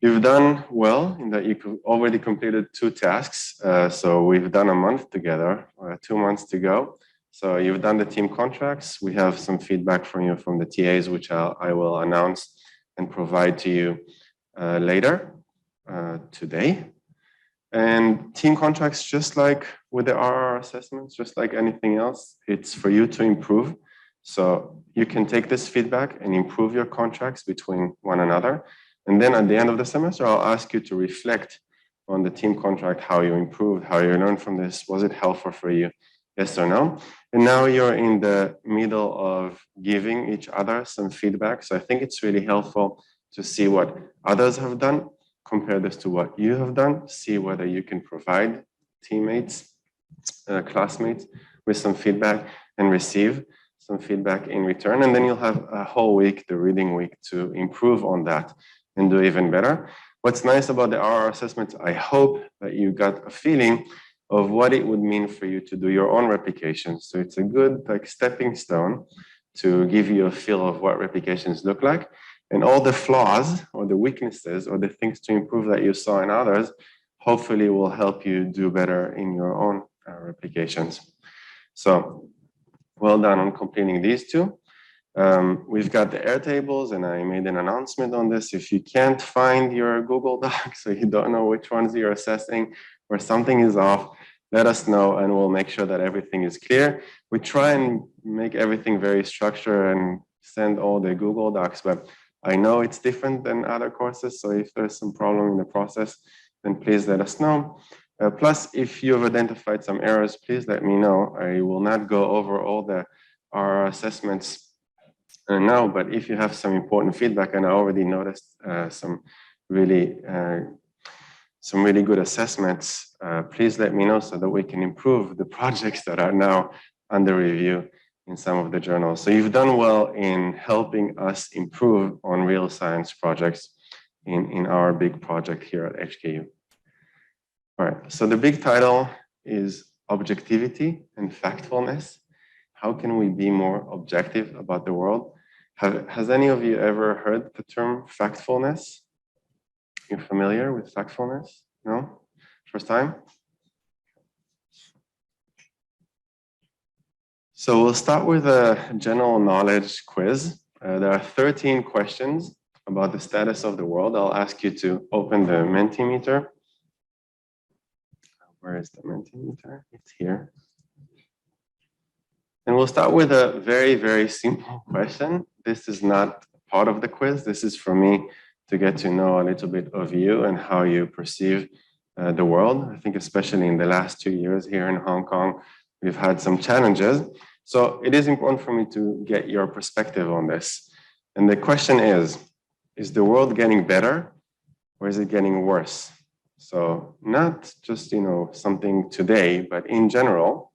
You've done well in that you already completed 2 tasks. So we've done a month together, 2 months to go. So you've done the team contracts. We have some feedback from you from the TAs, which I will announce and provide to you later today. And team contracts, just like with the RR assessments, just like anything else, it's for you to improve. So you can take this feedback and improve your contracts between one another. And then at the end of the semester, I'll ask you to reflect on the team contract, how you improved, how you learned from this. Was it helpful for you? Yes or no? And now you're in the middle of giving each other some feedback. So I think it's really helpful to see what others have done, compare this to what you have done, see whether you can provide teammates, classmates with some feedback and receive some feedback in return. And then you'll have a whole week, the reading week, to improve on that and do even better. What's nice about the RR assessments, I hope that you got a feeling of what it would mean for you to do your own replications. So it's a good stepping stone to give you a feel of what replications look like. And all the flaws or the weaknesses or the things to improve that you saw in others, hopefully will help you do better in your own replications. So well done on completing these 2. We've got the Airtables, and I made an announcement on this. If you can't find your Google Doc, so you don't know which ones you're assessing or something is off, let us know and we'll make sure that everything is clear. We try and make everything very structured and send all the Google Docs, but I know it's different than other courses. So if there's some problem in the process, then please let us know. Plus, if you've identified some errors, please let me know. I will not go over all our assessments now, but if you have some important feedback, and I already noticed some really good assessments, please let me know so that we can improve the projects that are now under review in some of the journals. So you've done well in helping us improve on real science projects in our big project here at HKU. All right, so the big title is Objectivity and Factfulness. How can we be more objective about the world? Has any of you ever heard the term factfulness? You're familiar with factfulness? No? First time? So we'll start with a general knowledge quiz. There are 13 questions about the status of the world. I'll ask you to open the Mentimeter. Where is the Mentimeter? It's here. And we'll start with a very, very simple question. This is not part of the quiz. This is for me to get to know a little bit of you and how you perceive the world. I think especially in the last 2 years here in Hong Kong, we've had some challenges. So it is important for me to get your perspective on this. And the question is the world getting better or is it getting worse? So not just, something today, but in general,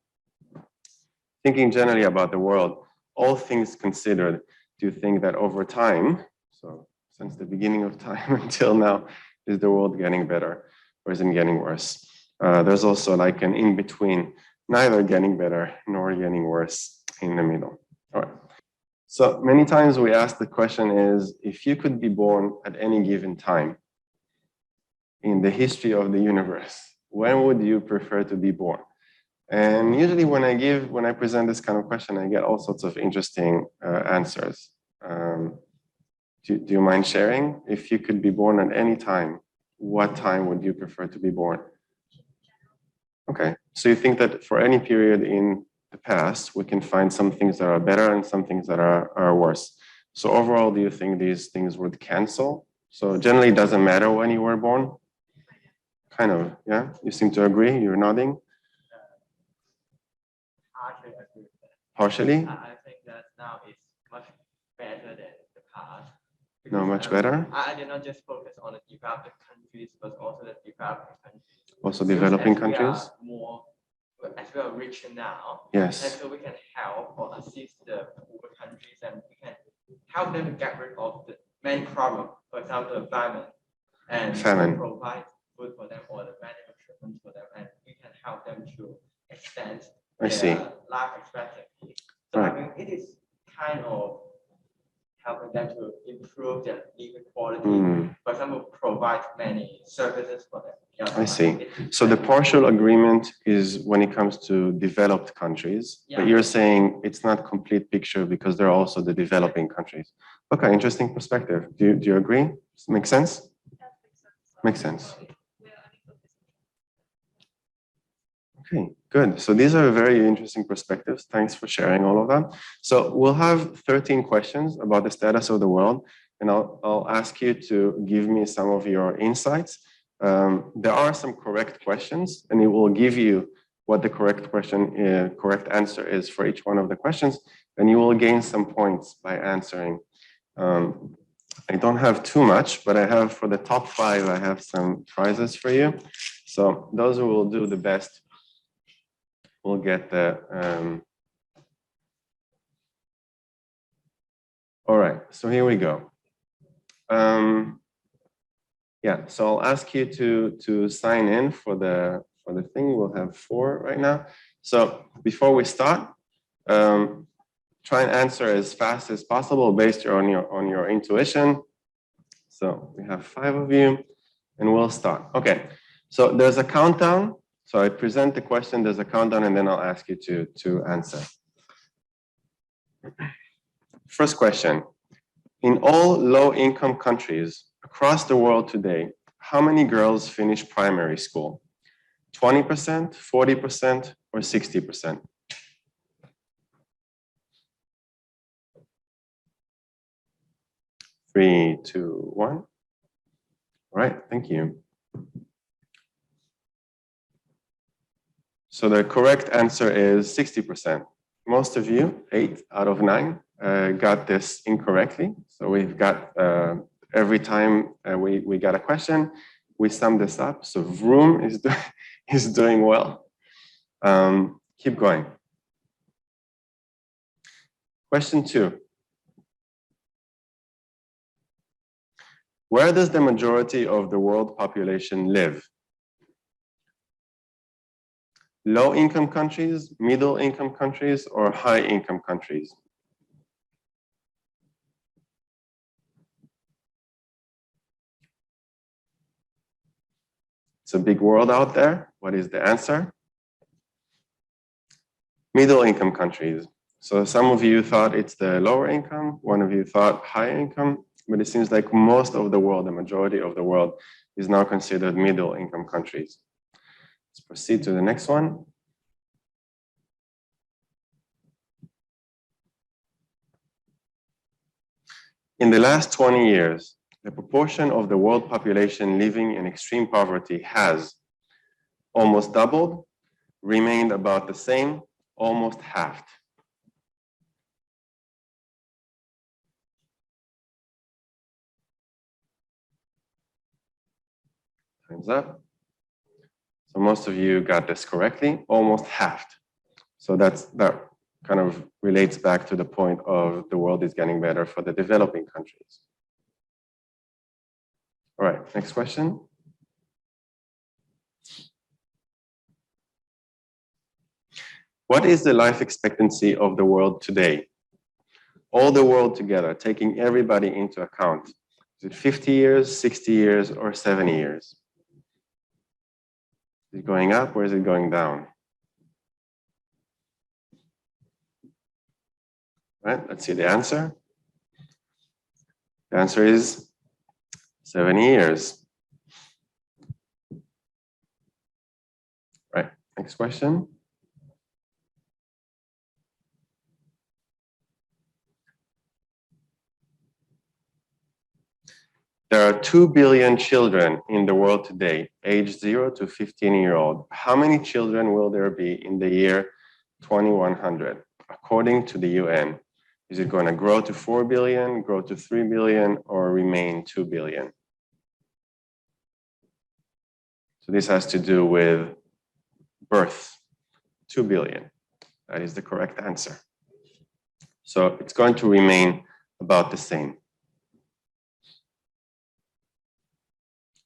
thinking generally about the world, all things considered, do you think that over time, so since the beginning of time until now, is the world getting better or is it getting worse? There's also like an in-between, neither getting better nor getting worse in the middle. All right. So many times we ask the question is, if you could be born at any given time in the history of the universe, when would you prefer to be born? And usually when I present this kind of question, I get all sorts of interesting answers. Do you mind sharing? If you could be born at any time, what time would you prefer to be born? Okay, so you think that for any period in the past, we can find some things that are better and some things that are worse. So overall, do you think these things would cancel? So generally it doesn't matter when you were born? Kind of, yeah? You seem to agree, you're nodding? Partially agree with that. Partially? I think that now it's much better than the past. No, much better? I did not just focus on the developed countries, but also the developing countries. Also developing countries? As we are richer now, yes. And so we can help or assist the poor countries, and we can help them to get rid of the main problem, for example, the environment, and provide food for them or the medical treatment for them, and we can help them to extend their life expectancy. So right. I mean, it is kind of helping them to improve their living quality. For example, provide many services for them. I see. So the partial agreement is when it comes to developed countries, but you're saying it's not complete picture because there are also the developing countries. Okay, interesting perspective. Do you agree? Make sense? Makes sense. Okay, good. So these are very interesting perspectives. Thanks for sharing all of that. So we'll have 13 questions about the status of the world, and I'll ask you to give me some of your insights. There are some correct questions, and it will give you what the correct answer is for each one of the questions, and you will gain some points by answering. I don't have too much, but I have for the top 5, I have some prizes for you. So those who will do the best will get the. All right, so here we go. Yeah, so I'll ask you to sign in for the thing. We'll have 4 right now. So before we start, try and answer as fast as possible based on your intuition. So we have 5 of you, and we'll start. Okay, so there's a countdown. So I present the question, there's a countdown, and then I'll ask you to answer. First question. In all low-income countries across the world today, how many girls finish primary school? 20%, 40%, or 60%? Three, two, one. All right, thank you. So the correct answer is 60%. Most of you, 8 out of 9, got this incorrectly. So we've got, every time we got a question, we sum this up. So Vroom is doing well. Keep going. Question 2. Where does the majority of the world population live? Low-income countries, middle-income countries, or high-income countries? It's a big world out there. What is the answer? Middle-income countries. So some of you thought it's the lower income, one of you thought high income, but it seems like most of the world, the majority of the world, is now considered middle-income countries. Let's proceed to the next one. In the last 20 years, the proportion of the world population living in extreme poverty has almost doubled, remained about the same, almost halved. Time's up. So most of you got this correctly, almost halved. So that kind of relates back to the point of the world is getting better for the developing countries. All right, next question. What is the life expectancy of the world today? All the world together, taking everybody into account. Is it 50 years, 60 years, or 70 years? Is it going up or is it going down? Right, let's see the answer. The answer is 70 years. Right, next question. There are 2 billion children in the world today, aged 0 to 15-year-old. How many children will there be in the year 2100, according to the UN? Is it going to grow to 4 billion, grow to 3 billion, or remain 2 billion? So this has to do with birth, 2 billion. That is the correct answer. So it's going to remain about the same.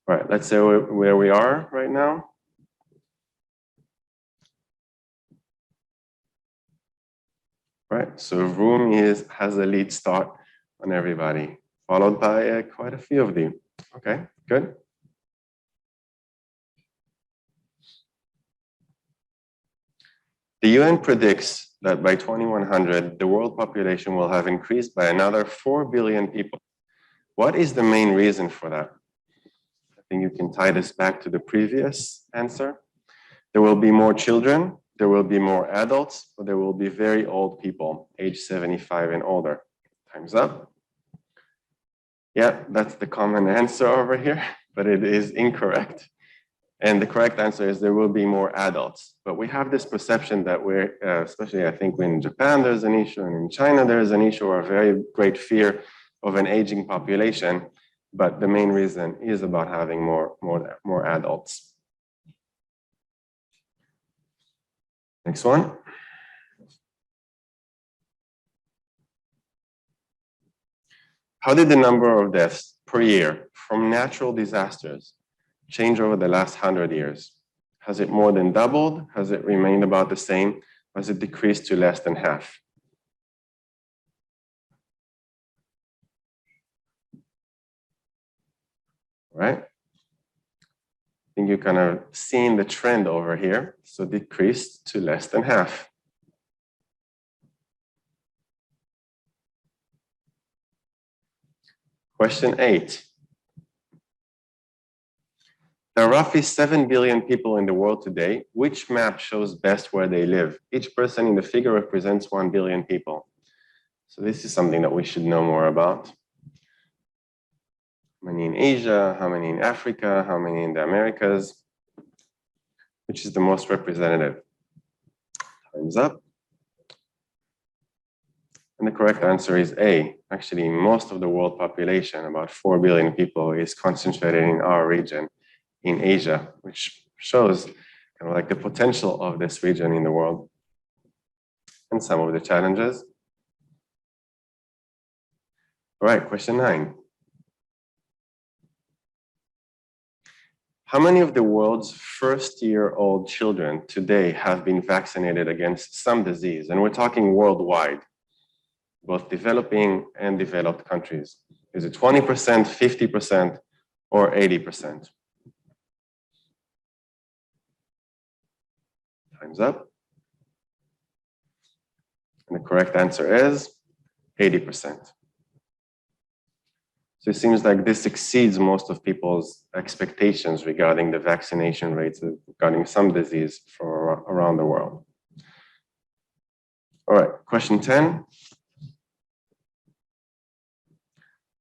All right, let's say where we are right now. Right, so Vroom has a lead start on everybody, followed by quite a few of you. Okay, good. The UN predicts that by 2100, the world population will have increased by another 4 billion people. What is the main reason for that? I think you can tie this back to the previous answer. There will be more children, there will be more adults, but there will be very old people, age 75 and older. Time's up. Yeah, that's the common answer over here, but it is incorrect. And the correct answer is there will be more adults. But we have this perception that we're, especially I think in Japan there's an issue, and in China there's an issue or a very great fear of an aging population. But the main reason is about having more adults. Next one. How did the number of deaths per year from natural disasters change over the last 100 years? Has it more than doubled? Has it remained about the same? Has it decreased to less than half? Right? I think you're kind of seeing the trend over here. So decreased to less than half. Question 8. There are roughly 7 billion people in the world today. Which map shows best where they live? Each person in the figure represents 1 billion people. So this is something that we should know more about. How many in Asia? How many in Africa? How many in the Americas? Which is the most representative? Time's up. And the correct answer is A. Actually, most of the world population, about 4 billion people, is concentrated in our region, in Asia, which shows kind of like the potential of this region in the world and some of the challenges. All right, question 9. How many of the world's first-year-old children today have been vaccinated against some disease? And we're talking worldwide, both developing and developed countries. Is it 20%, 50%, or 80%? Time's up. And the correct answer is 80%. So it seems like this exceeds most of people's expectations regarding the vaccination rates regarding some disease for around the world. All right, question 10.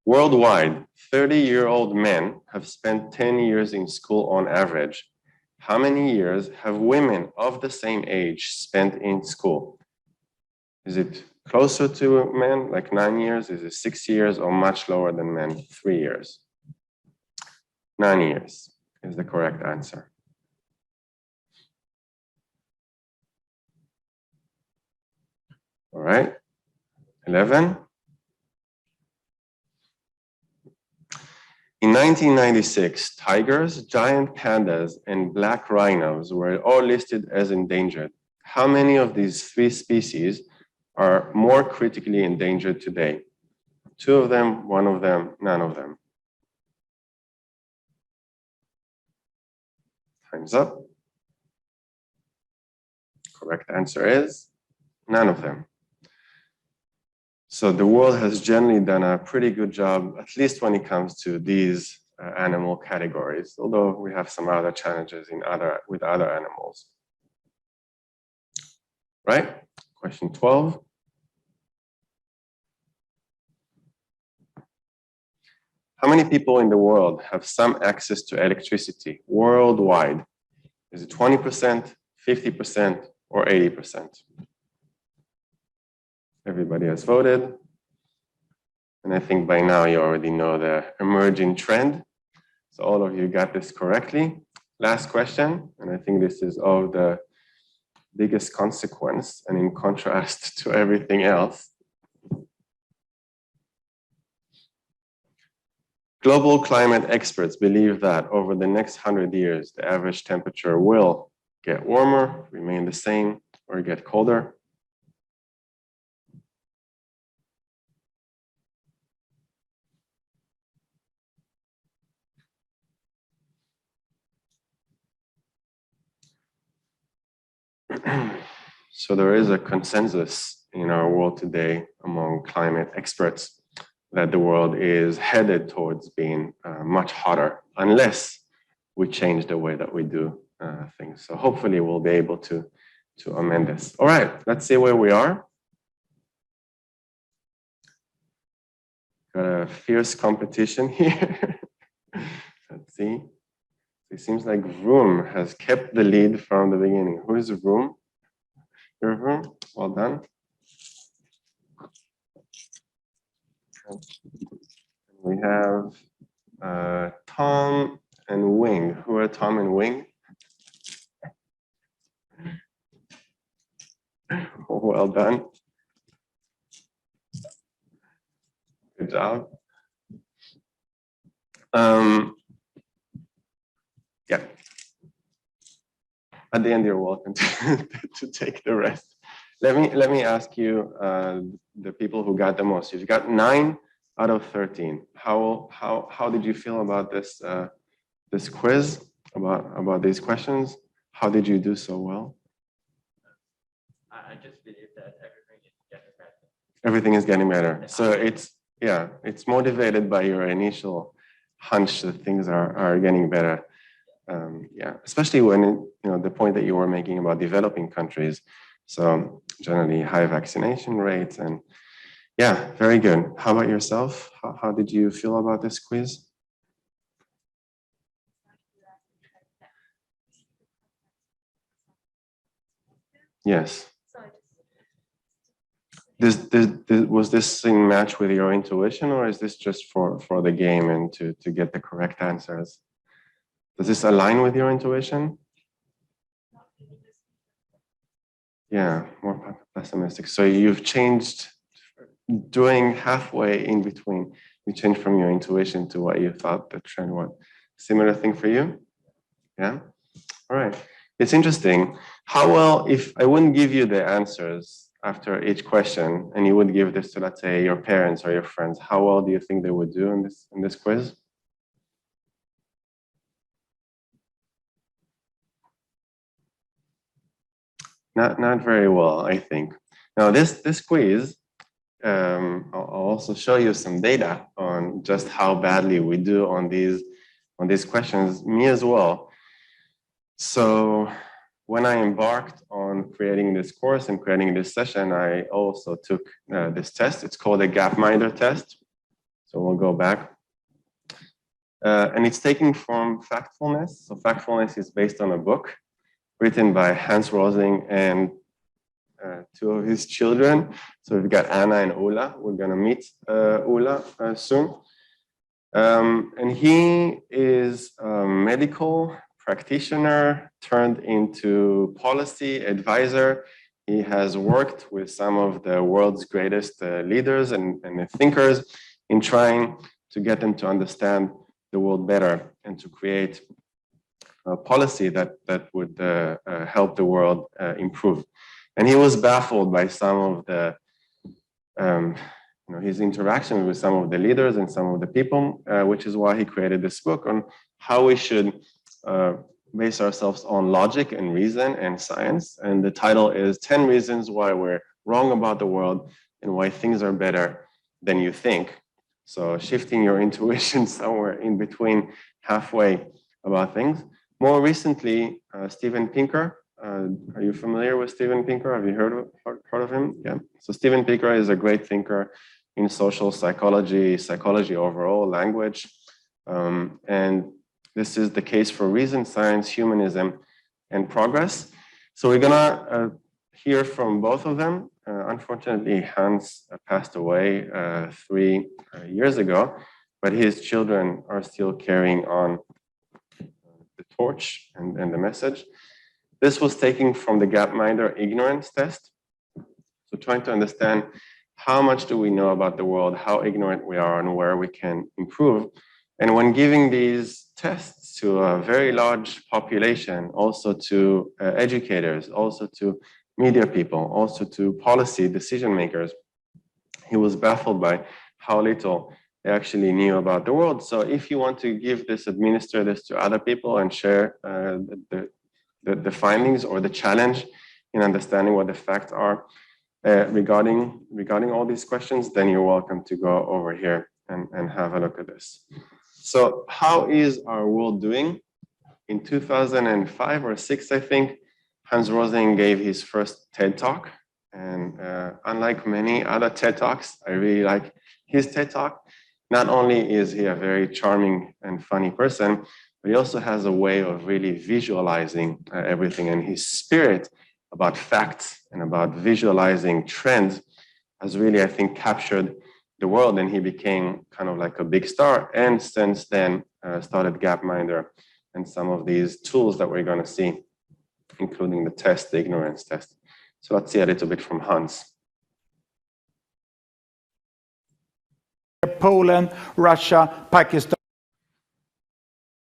Worldwide, 30-year-old men have spent 10 years in school on average. How many years have women of the same age spent in school? Is it closer to men, like 9 years? Is it 6 years, or much lower than men, 3 years? 9 years is the correct answer. All right, 11. In 1996, tigers, giant pandas, and black rhinos were all listed as endangered. How many of these 3 species are more critically endangered today? 2 of them, 1 of them, none of them. Time's up. Correct answer is none of them. So the world has generally done a pretty good job, at least when it comes to these animal categories, although we have some other challenges with other animals. Right? Question 12. How many people in the world have some access to electricity worldwide? Is it 20%, 50%, or 80%? Everybody has voted. And I think by now you already know the emerging trend. So all of you got this correctly. Last question, and I think this is of the biggest consequence and in contrast to everything else. Global climate experts believe that over the next 100 years, the average temperature will get warmer, remain the same, or get colder. So there is a consensus in our world today among climate experts that the world is headed towards being much hotter unless we change the way that we do things. So hopefully we'll be able to amend this. All right, let's see where we are. Got a fierce competition here. Let's see. It seems like Vroom has kept the lead from the beginning. Who is Vroom? You're Vroom? Well done. We have Tom and Wing. Who are Tom and Wing? Well done. Good job. Yeah. At the end, you're welcome to take the rest. Let me ask you, the people who got the most. You've got 9 out of 13. How did you feel about this this quiz, about these questions? How did you do so well? I just believe that everything is getting better. Everything is getting better. So it's motivated by your initial hunch that things are getting better. Yeah, especially when the point that you were making about developing countries. So generally high vaccination rates, and yeah, very good. How about yourself? How did you feel about this quiz? Yes. Was this in match with your intuition, or is this just for the game and to get the correct answers? Does this align with your intuition? Yeah, more pessimistic. So you've changed, doing halfway in between. You changed from your intuition to what you thought the trend was. Similar thing for you? Yeah? All right. It's interesting. How well, if I wouldn't give you the answers after each question and you would give this to, let's say, your parents or your friends, how well do you think they would do in this quiz? Not very well, I think. Now this quiz, I'll also show you some data on just how badly we do on these questions, me as well. So when I embarked on creating this course and creating this session, I also took this test. It's called a Gapminder test. So we'll go back. And it's taken from Factfulness. So Factfulness is based on a book written by Hans Rosling and 2 of his children. So we've got Anna and Ola. We're going to meet Ola soon. And he is a medical practitioner turned into policy advisor. He has worked with some of the world's greatest leaders and thinkers in trying to get them to understand the world better and to create a policy that would help the world improve. And he was baffled by some of the, his interaction with some of the leaders and some of the people, which is why he created this book on how we should base ourselves on logic and reason and science. And the title is 10 Reasons Why We're Wrong About the World and Why Things Are Better Than You Think. So shifting your intuition somewhere in between, halfway about things. More recently, Steven Pinker. Are you familiar with Steven Pinker? Have you heard of him? Yeah. So Steven Pinker is a great thinker in social psychology, psychology overall, language. And this is the case for reason, science, humanism, and progress. So we're gonna hear from both of them. Unfortunately, Hans passed away 3 years ago, but his children are still carrying on the torch and the message. This was taken from the Gapminder ignorance test. So trying to understand how much do we know about the world, how ignorant we are, and where we can improve. And when giving these tests to a very large population, also to educators, also to media people, also to policy decision makers, he was baffled by how little they actually knew about the world. So if you want to give this, administer this to other people and share the findings or the challenge in understanding what the facts are regarding all these questions, then you're welcome to go over here and have a look at this. So how is our world doing? In 2005 or 6, I think, Hans Rosling gave his first TED Talk. And unlike many other TED Talks, I really like his TED Talk. Not only is he a very charming and funny person, but he also has a way of really visualizing everything. And his spirit about facts and about visualizing trends has really, I think, captured the world. And he became kind of like a big star. And since then, started Gapminder and some of these tools that we're going to see, including the test, the ignorance test. So let's see a little bit from Hans. Poland, Russia, Pakistan.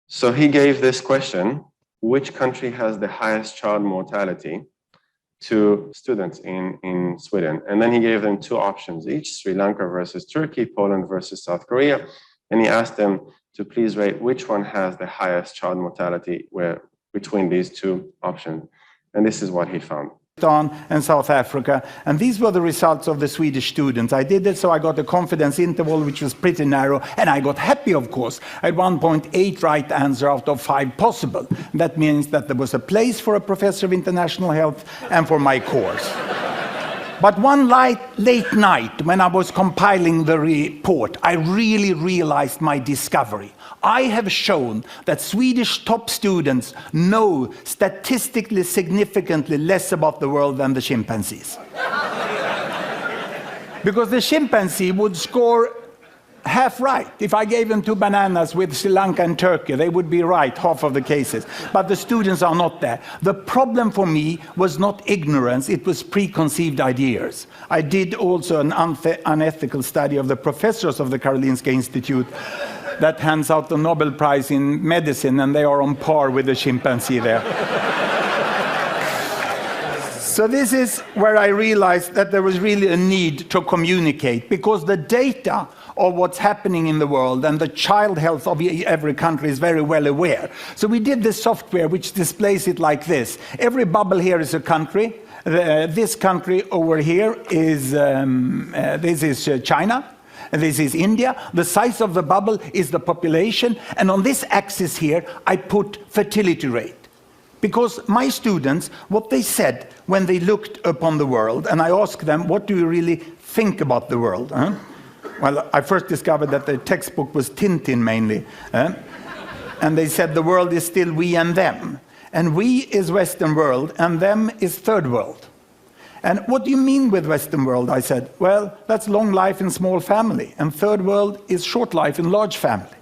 So he gave this question: which country has the highest child mortality, to students in Sweden? And then he gave them 2 options each: Sri Lanka versus Turkey, Poland versus South Korea. And he asked them to please rate which one has the highest child mortality between these 2 options. And this is what he found. And South Africa, and these were the results of the Swedish students. I did it so I got a confidence interval which was pretty narrow, and I got happy, of course. I had 1.8 right answer out of 5 possible. That means that there was a place for a professor of international health and for my course. But one late night, when I was compiling the report, I really realized my discovery. I have shown that Swedish top students know statistically significantly less about the world than the chimpanzees. Because the chimpanzee would score half right. If I gave them 2 bananas with Sri Lanka and Turkey, they would be right half of the cases. But the students are not there. The problem for me was not ignorance, it was preconceived ideas. I did also an unethical study of the professors of the Karolinska Institute that hands out the Nobel Prize in medicine, and they are on par with the chimpanzee there. So this is where I realized that there was really a need to communicate, because the data of what's happening in the world and the child health of every country is very well aware. So we did this software which displays it like this. Every bubble here is a country. This country over here is China. And this is India. The size of the bubble is the population. And on this axis here, I put fertility rate. Because my students, what they said when they looked upon the world, and I asked them, what do you really think about the world? Well, I first discovered that the textbook was Tintin mainly. And they said the world is still we and them. And we is Western world, and them is third world. And what do you mean with Western world? I said, well, that's long life in small family, and third world is short life in large family.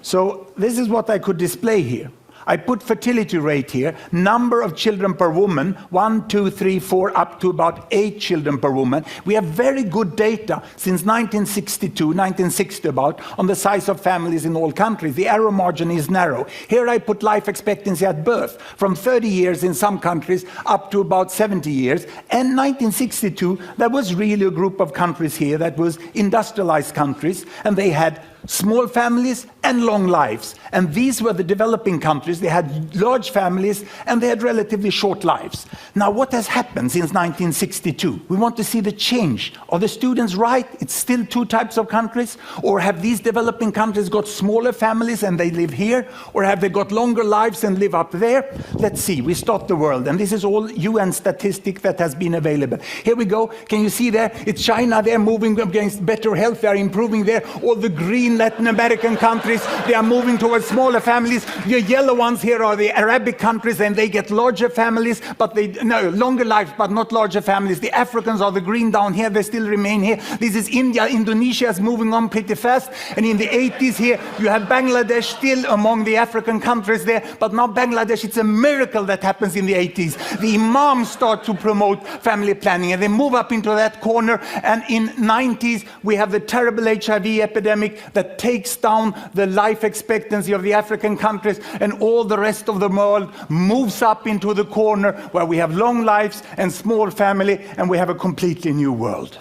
So this is what I could display here. I put fertility rate here, number of children per woman, 1, 2, 3, 4, up to about 8 children per woman. We have very good data since 1962, 1960 about, on the size of families in all countries. The error margin is narrow. Here I put life expectancy at birth, from 30 years in some countries up to about 70 years. And 1962, there was really a group of countries here that was industrialized countries, and they had small families and long lives. And these were the developing countries. They had large families and they had relatively short lives. Now, what has happened since 1962? We want to see the change. Are the students right? It's still 2 types of countries? Or have these developing countries got smaller families and they live here? Or have they got longer lives and live up there? Let's see. We start the world. And this is all UN statistic that has been available. Here we go. Can you see there? It's China. They're moving against better health. They're improving there. All the green Latin American countries, they are moving towards smaller families. The yellow ones here are the Arabic countries, and they get larger families, but longer lives, but not larger families. The Africans are the green down here, they still remain here. This is India. Indonesia is moving on pretty fast. And in the 80s here, you have Bangladesh still among the African countries there, but now Bangladesh, it's a miracle that happens in the 80s. The imams start to promote family planning, and they move up into that corner. And in 90s, we have the terrible HIV epidemic that takes down the life expectancy of the African countries, and all the rest of the world moves up into the corner where we have long lives and small family, and we have a completely new world.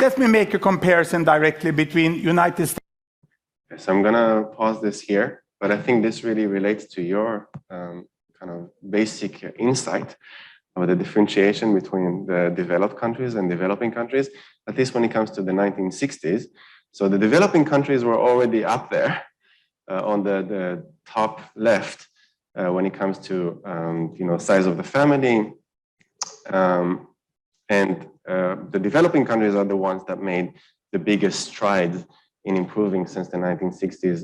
let me make a comparison directly between United States. So I'm gonna pause this here, but I think this really relates to your kind of basic insight of the differentiation between the developed countries and developing countries, at least when it comes to the 1960s. So the developing countries were already up there on the top left when it comes to size of the family, and the developing countries are the ones that made the biggest strides in improving since the 1960s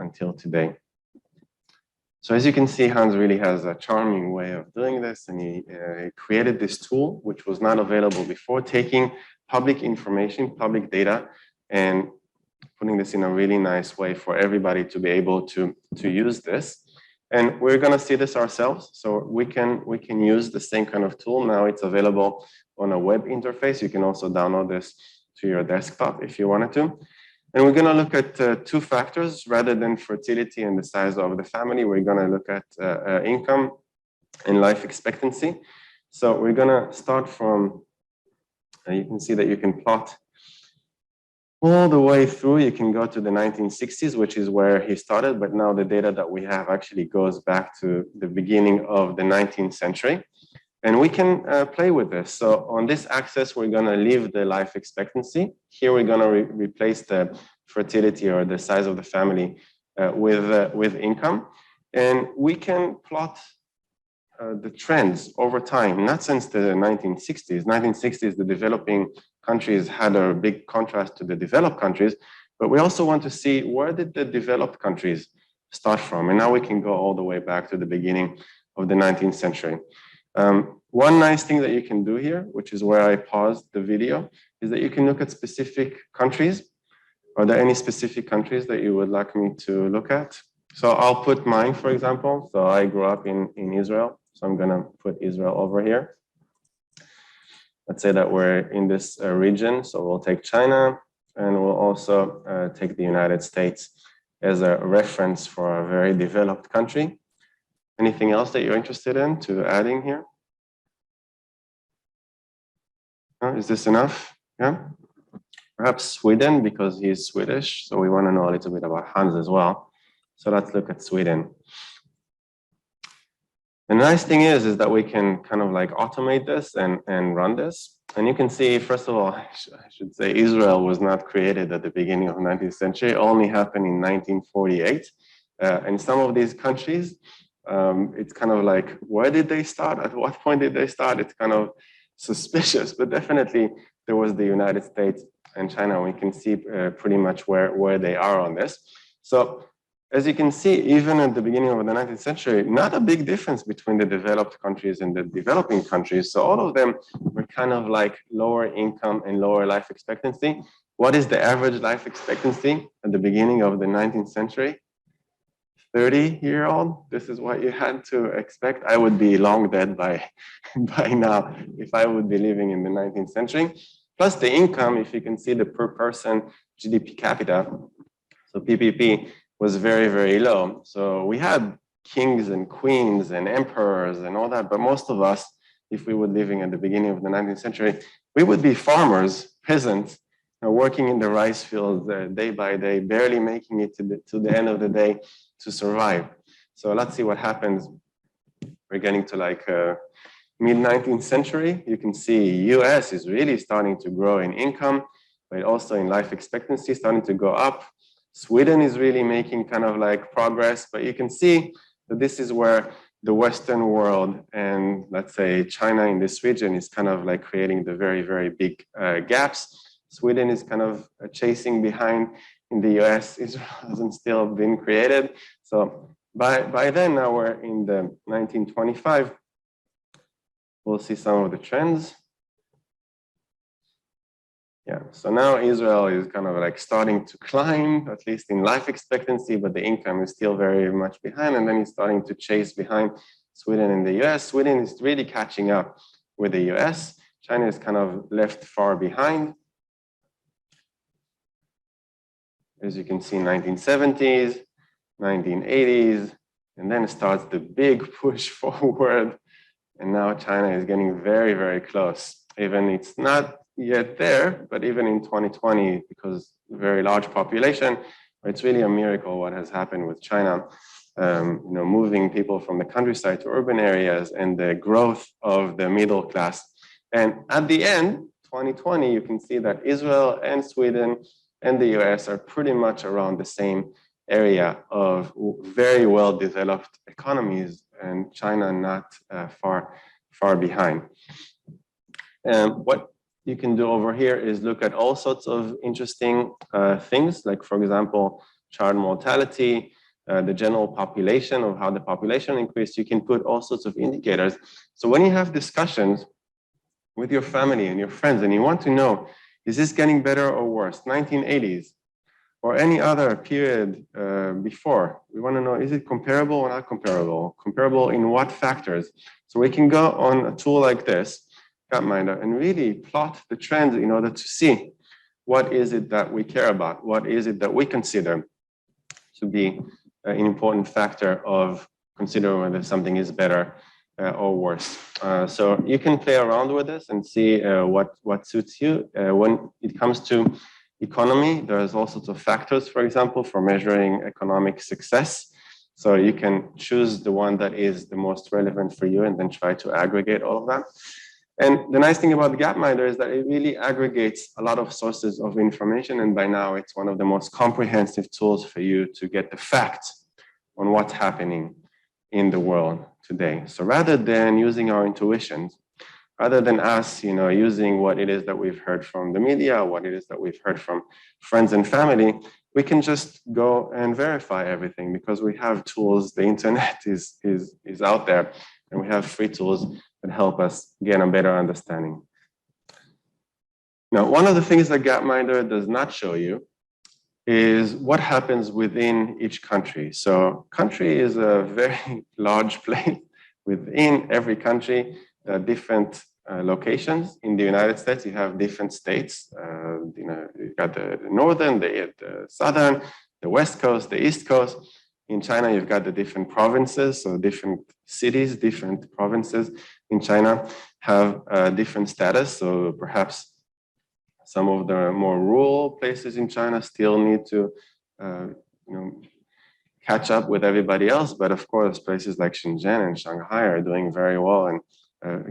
until today. So as you can see, Hans really has a charming way of doing this, and he created this tool, which was not available before, taking public information, public data, and putting this in a really nice way for everybody to be able to use this. And we're going to see this ourselves. So we can use the same kind of tool. Now it's available on a web interface. You can also download this to your desktop if you wanted to. And we're going to look at two factors rather than fertility and the size of the family. We're going to look at income and life expectancy. So we're going to start from, you can see that you can plot all the way through. You can go to the 1960s, which is where he started, but now the data that we have actually goes back to the beginning of the 19th century. And we can play with this. So on this axis, we're going to leave the life expectancy. Here, we're going to replace the fertility or the size of the family with income. And we can plot the trends over time, not since the 1960s. 1960s, the developing countries had a big contrast to the developed countries, but we also want to see where did the developed countries start from. And now we can go all the way back to the beginning of the 19th century. One nice thing that you can do here, which is where I paused the video, is that you can look at specific countries. Are there any specific countries that you would like me to look at? So I'll put mine, for example. So I grew up in Israel. So I'm going to put Israel over here. Let's say that we're in this region. So we'll take China, and we'll also take the United States as a reference for a very developed country. Anything else that you're interested in to add in here? Is this enough? Yeah. Perhaps Sweden, because he's Swedish. So we want to know a little bit about Hans as well. So let's look at Sweden. The nice thing is that we can kind of like automate this and run this. And you can see, first of all, I should say Israel was not created at the beginning of the 19th century. It only happened in 1948. And some of these countries, it's kind of like, where did they start? At what point did they start? It's kind of suspicious, but definitely there was the United States and China. We can see pretty much where they are on this. So as you can see, even at the beginning of the 19th century, not a big difference between the developed countries and the developing countries. So all of them were kind of like lower income and lower life expectancy. What is the average life expectancy at the beginning of the 19th century? 30-year-old. This is what you had to expect. I would be long dead by now if I would be living in the 19th century. Plus the income, if you can see the per person GDP capita, so PPP, was very, very low. So we had kings and queens and emperors and all that, but most of us, if we were living at the beginning of the 19th century, we would be farmers, peasants, working in the rice fields day by day, barely making it to the end of the day to survive. So let's see what happens. We're getting to like mid-19th century. You can see US is really starting to grow in income, but also in life expectancy starting to go up. Sweden is really making kind of like progress, but you can see that this is where the Western world and let's say China in this region is kind of like creating the very, very big gaps. Sweden is kind of chasing behind in the US. Israel hasn't still been created. So by then, now we're in the 1925. We'll see some of the trends. Yeah, so now Israel is kind of like starting to climb, at least in life expectancy, but the income is still very much behind. And then he's starting to chase behind Sweden and the US. Sweden is really catching up with the US. China is kind of left far behind. As you can see, 1970s, 1980s, and then it starts the big push forward. And now China is getting very, very close. Even it's not yet there, but even in 2020, because very large population, it's really a miracle what has happened with China. Moving people from the countryside to urban areas and the growth of the middle class. And at the end, 2020, you can see that Israel and Sweden and the US are pretty much around the same area of very well-developed economies, and China not far behind. What you can do over here is look at all sorts of interesting things, like, for example, child mortality, the general population, of how the population increased. You can put all sorts of indicators. So when you have discussions with your family and your friends and you want to know, is this getting better or worse, 1980s or any other period before, we want to know, is it comparable or not comparable? Comparable in what factors? So we can go on a tool like this, Gapminder, and really plot the trends in order to see what is it that we care about, what is it that we consider to be an important factor of considering whether something is better or worse. So you can play around with this and see what suits you. When it comes to economy, there's all sorts of factors, for example, for measuring economic success. So you can choose the one that is the most relevant for you and then try to aggregate all of that. And the nice thing about the Gapminder is that it really aggregates a lot of sources of information. And by now, it's one of the most comprehensive tools for you to get the facts on what's happening in the world today. So rather than using our intuitions, rather than us, using what it is that we've heard from the media, what it is that we've heard from friends and family, we can just go and verify everything because we have tools. The internet is out there, and we have free tools that help us get a better understanding. Now, one of the things that Gapminder does not show you is what happens within each country. So country is a very large place. Within every country, there are different locations. In the United States, you have different states. You've got the northern, the southern, the west coast, the east coast. In China, you've got the different provinces, so different cities, different provinces in China have different status. So perhaps some of the more rural places in China still need to, catch up with everybody else. But of course, places like Shenzhen and Shanghai are doing very well and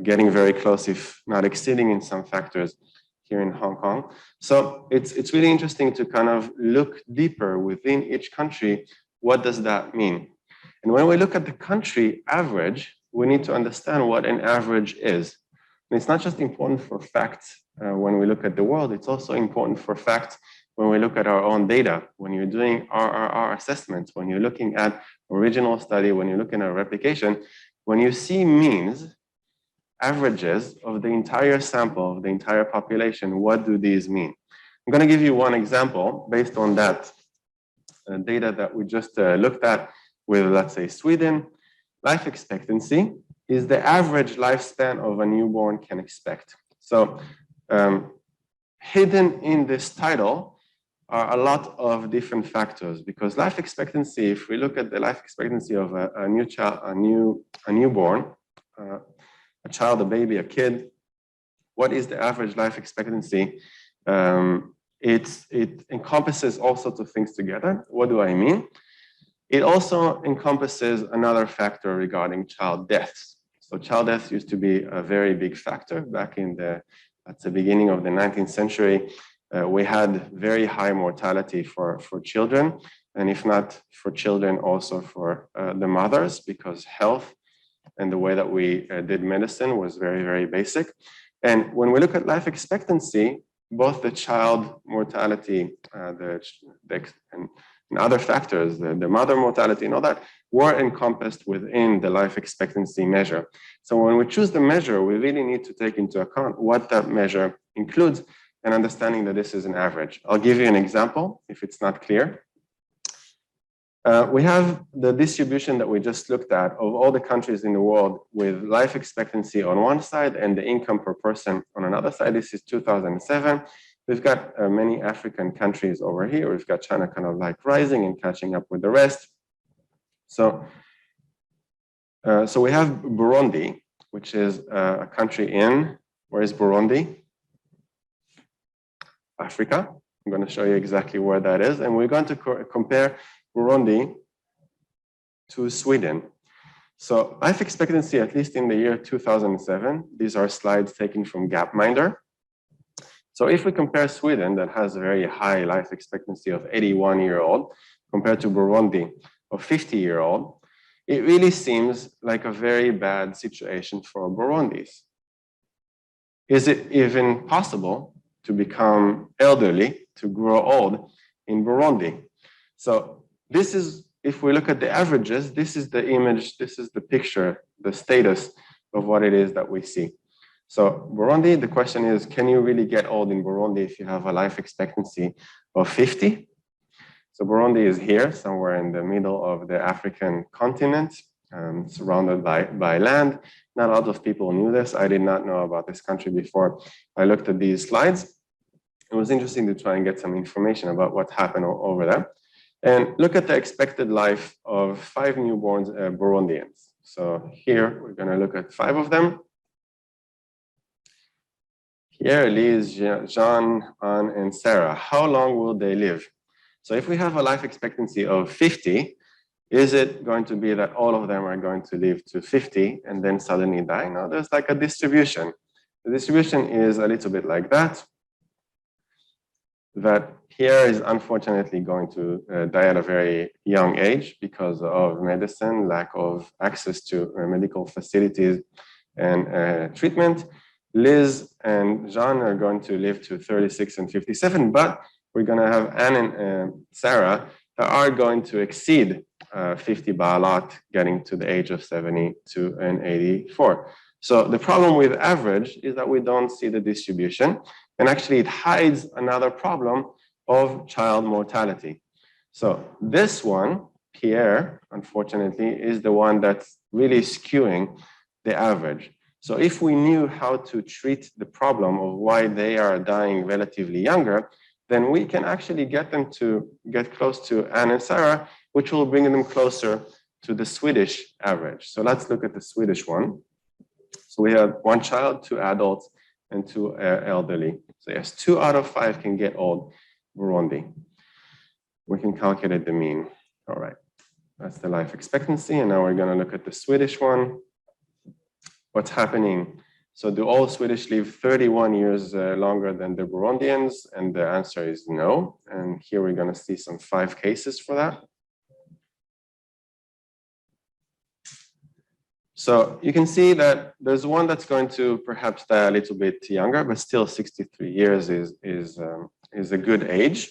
getting very close, if not exceeding in some factors here in Hong Kong. So it's really interesting to kind of look deeper within each country. What does that mean? And when we look at the country average, we need to understand what an average is. And it's not just important for facts when we look at the world, it's also important for facts when we look at our own data, when you're doing RRR assessments, when you're looking at original study, when you're looking at replication, when you see means, averages of the entire sample, of the entire population, what do these mean? I'm going to give you one example based on that data that we just looked at with, let's say, Sweden. Life expectancy is the average lifespan of a newborn can expect. So hidden in this title are a lot of different factors, because life expectancy, if we look at the life expectancy of a new child, a newborn, a child, a baby, a kid, what is the average life expectancy? It encompasses all sorts of things together. What do I mean? It also encompasses another factor regarding child deaths. So child deaths used to be a very big factor back in at the beginning of the 19th century. We had very high mortality for children, and if not for children, also for the mothers, because health and the way that we did medicine was very, very basic. And when we look at life expectancy, both the child mortality and other factors, the mother mortality and all that, were encompassed within the life expectancy measure. So when we choose the measure, we really need to take into account what that measure includes and understanding that this is an average. I'll give you an example if it's not clear. We have the distribution that we just looked at of all the countries in the world with life expectancy on one side and the income per person on another side. This is 2007. We've got many African countries over here. We've got China kind of like rising and catching up with the rest. So we have Burundi, which is a country in, where is Burundi? Africa. I'm going to show you exactly where that is. And we're going to compare Burundi to Sweden. So life expectancy, at least in the year 2007, these are slides taken from Gapminder. So if we compare Sweden, that has a very high life expectancy of 81-year-old, compared to Burundi of 50-year-old, it really seems like a very bad situation for Burundis. Is it even possible to become elderly, to grow old in Burundi? So this is, if we look at the averages, this is the image, this is the picture, the status of what it is that we see. So Burundi, the question is, can you really get old in Burundi if you have a life expectancy of 50? So Burundi is here, somewhere in the middle of the African continent, surrounded by land. Not a lot of people knew this. I did not know about this country before I looked at these slides. It was interesting to try and get some information about what happened over there. And look at the expected life of 5 newborns Burundians. So here we're going to look at 5 of them. Here, Liz, Jean, Anne, and Sarah. How long will they live? So if we have a life expectancy of 50, is it going to be that all of them are going to live to 50 and then suddenly die? No, there's like a distribution. The distribution is a little bit like that. That here is unfortunately going to die at a very young age because of medicine, lack of access to medical facilities and treatment. Liz and Jean are going to live to 36 and 57, but we're going to have Anne and Sarah that are going to exceed 50 by a lot, getting to the age of 72 and 84. So the problem with average is that we don't see the distribution, and actually it hides another problem of child mortality. So this one, Pierre, unfortunately, is the one that's really skewing the average. So if we knew how to treat the problem of why they are dying relatively younger, then we can actually get them to get close to Anne and Sarah, which will bring them closer to the Swedish average. So let's look at the Swedish one. So we have 1 child, 2 adults, and 2 elderly. So yes, 2 out of 5 can get old Burundi. We can calculate the mean. All right, that's the life expectancy. And now we're going to look at the Swedish one. What's happening? So do all Swedish live 31 years longer than the Burundians? And the answer is no. And here we're going to see some 5 cases for that. So you can see that there's one that's going to perhaps die a little bit younger, but still 63 years is a good age.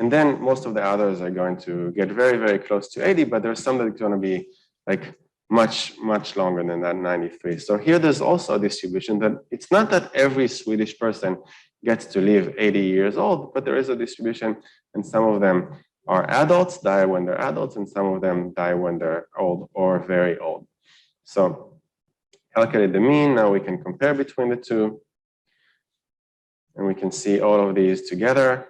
And then most of the others are going to get very, very close to 80, but there's some that's going to be like much longer than that, 93. So here there's also a distribution that it's not that every Swedish person gets to live 80 years old, but there is a distribution, and some of them are adults, die when they're adults, and some of them die when they're old or very old. So calculate the mean. Now we can compare between the two, and we can see all of these together.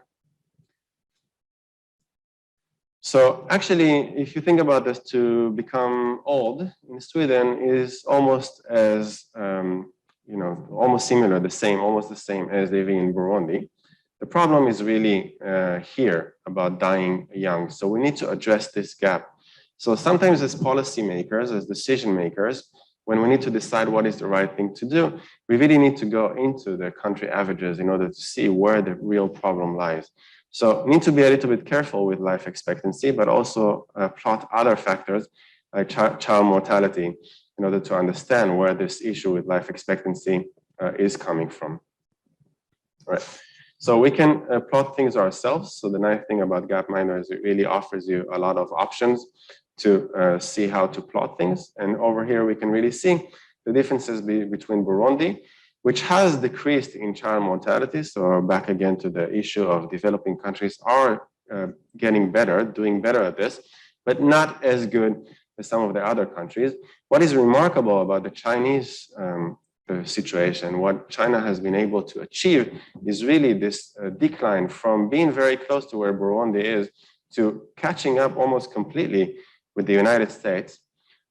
So actually, if you think about this, to become old in Sweden is almost as, almost similar, almost the same as living in Burundi. The problem is really here about dying young. So we need to address this gap. So sometimes as policymakers, as decision makers, when we need to decide what is the right thing to do, we really need to go into the country averages in order to see where the real problem lies. So need to be a little bit careful with life expectancy, but also plot other factors like child mortality in order to understand where this issue with life expectancy is coming from. All right. So we can plot things ourselves. So the nice thing about Gapminder is it really offers you a lot of options to see how to plot things. And over here, we can really see the differences between Burundi, which has decreased in child mortality. So back again to the issue of developing countries are getting better, doing better at this, but not as good as some of the other countries. What is remarkable about the Chinese situation, what China has been able to achieve is really this decline from being very close to where Burundi is to catching up almost completely with the United States.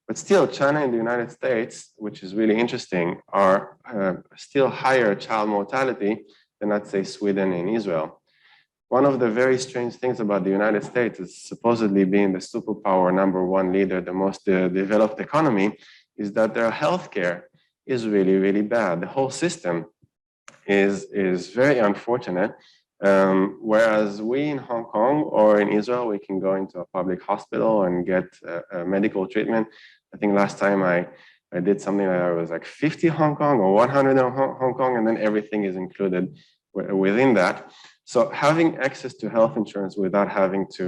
But still, China and the United States, which is really interesting, are still higher child mortality than, let's say, Sweden and Israel. one of the very strange things about the United States is supposedly being the superpower #1 leader, the most developed economy, is that their healthcare is really, really bad. The whole system is very unfortunate. Whereas we in Hong Kong or in Israel, we can go into a public hospital and get medical treatment. I think last time I did something like that, it was like 50 Hong Kong or 100 Hong Kong, and then everything is included within that. So having access to health insurance without having to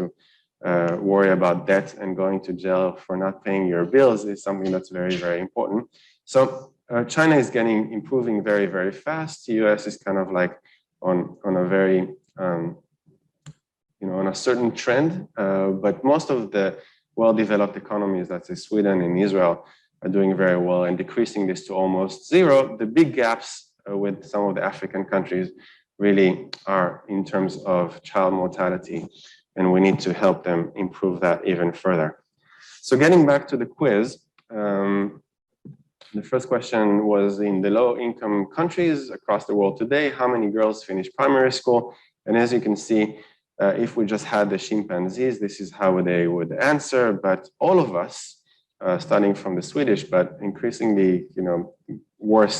worry about debt and going to jail for not paying your bills is something that's very, very important. So China is improving very, very fast. The US is kind of like on a very, on a certain trend, but most of the well-developed economies, that's Sweden and Israel, are doing very well and decreasing this to almost zero. The big gaps with some of the African countries really are in terms of child mortality, and we need to help them improve that even further. So getting back to the quiz, the first question was, in the low-income countries across the world today, how many girls finish primary school? And as you can see, if we just had the chimpanzees, this is how they would answer. But all of us, starting from the Swedish, but increasingly, worse,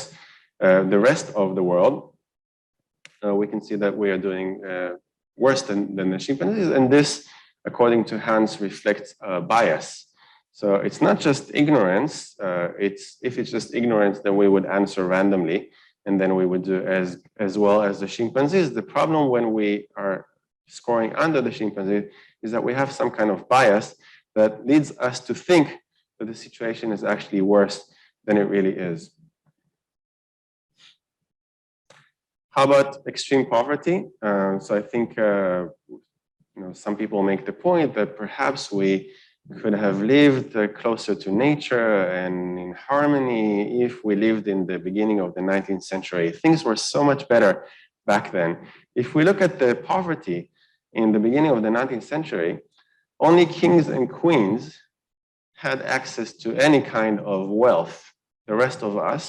the rest of the world, we can see that we are doing worse than the chimpanzees. And this, according to Hans, reflects bias. So it's not just ignorance. If it's just ignorance, then we would answer randomly, and then we would do as well as the chimpanzees. The problem when we are scoring under the chimpanzees is that we have some kind of bias that leads us to think that the situation is actually worse than it really is. How about extreme poverty? So I think some people make the point that perhaps we could have lived closer to nature and in harmony if we lived in the beginning of the 19th century. Things were so much better back then. If we look at the poverty in the beginning of the 19th century, only kings and queens had access to any kind of wealth. The rest of us,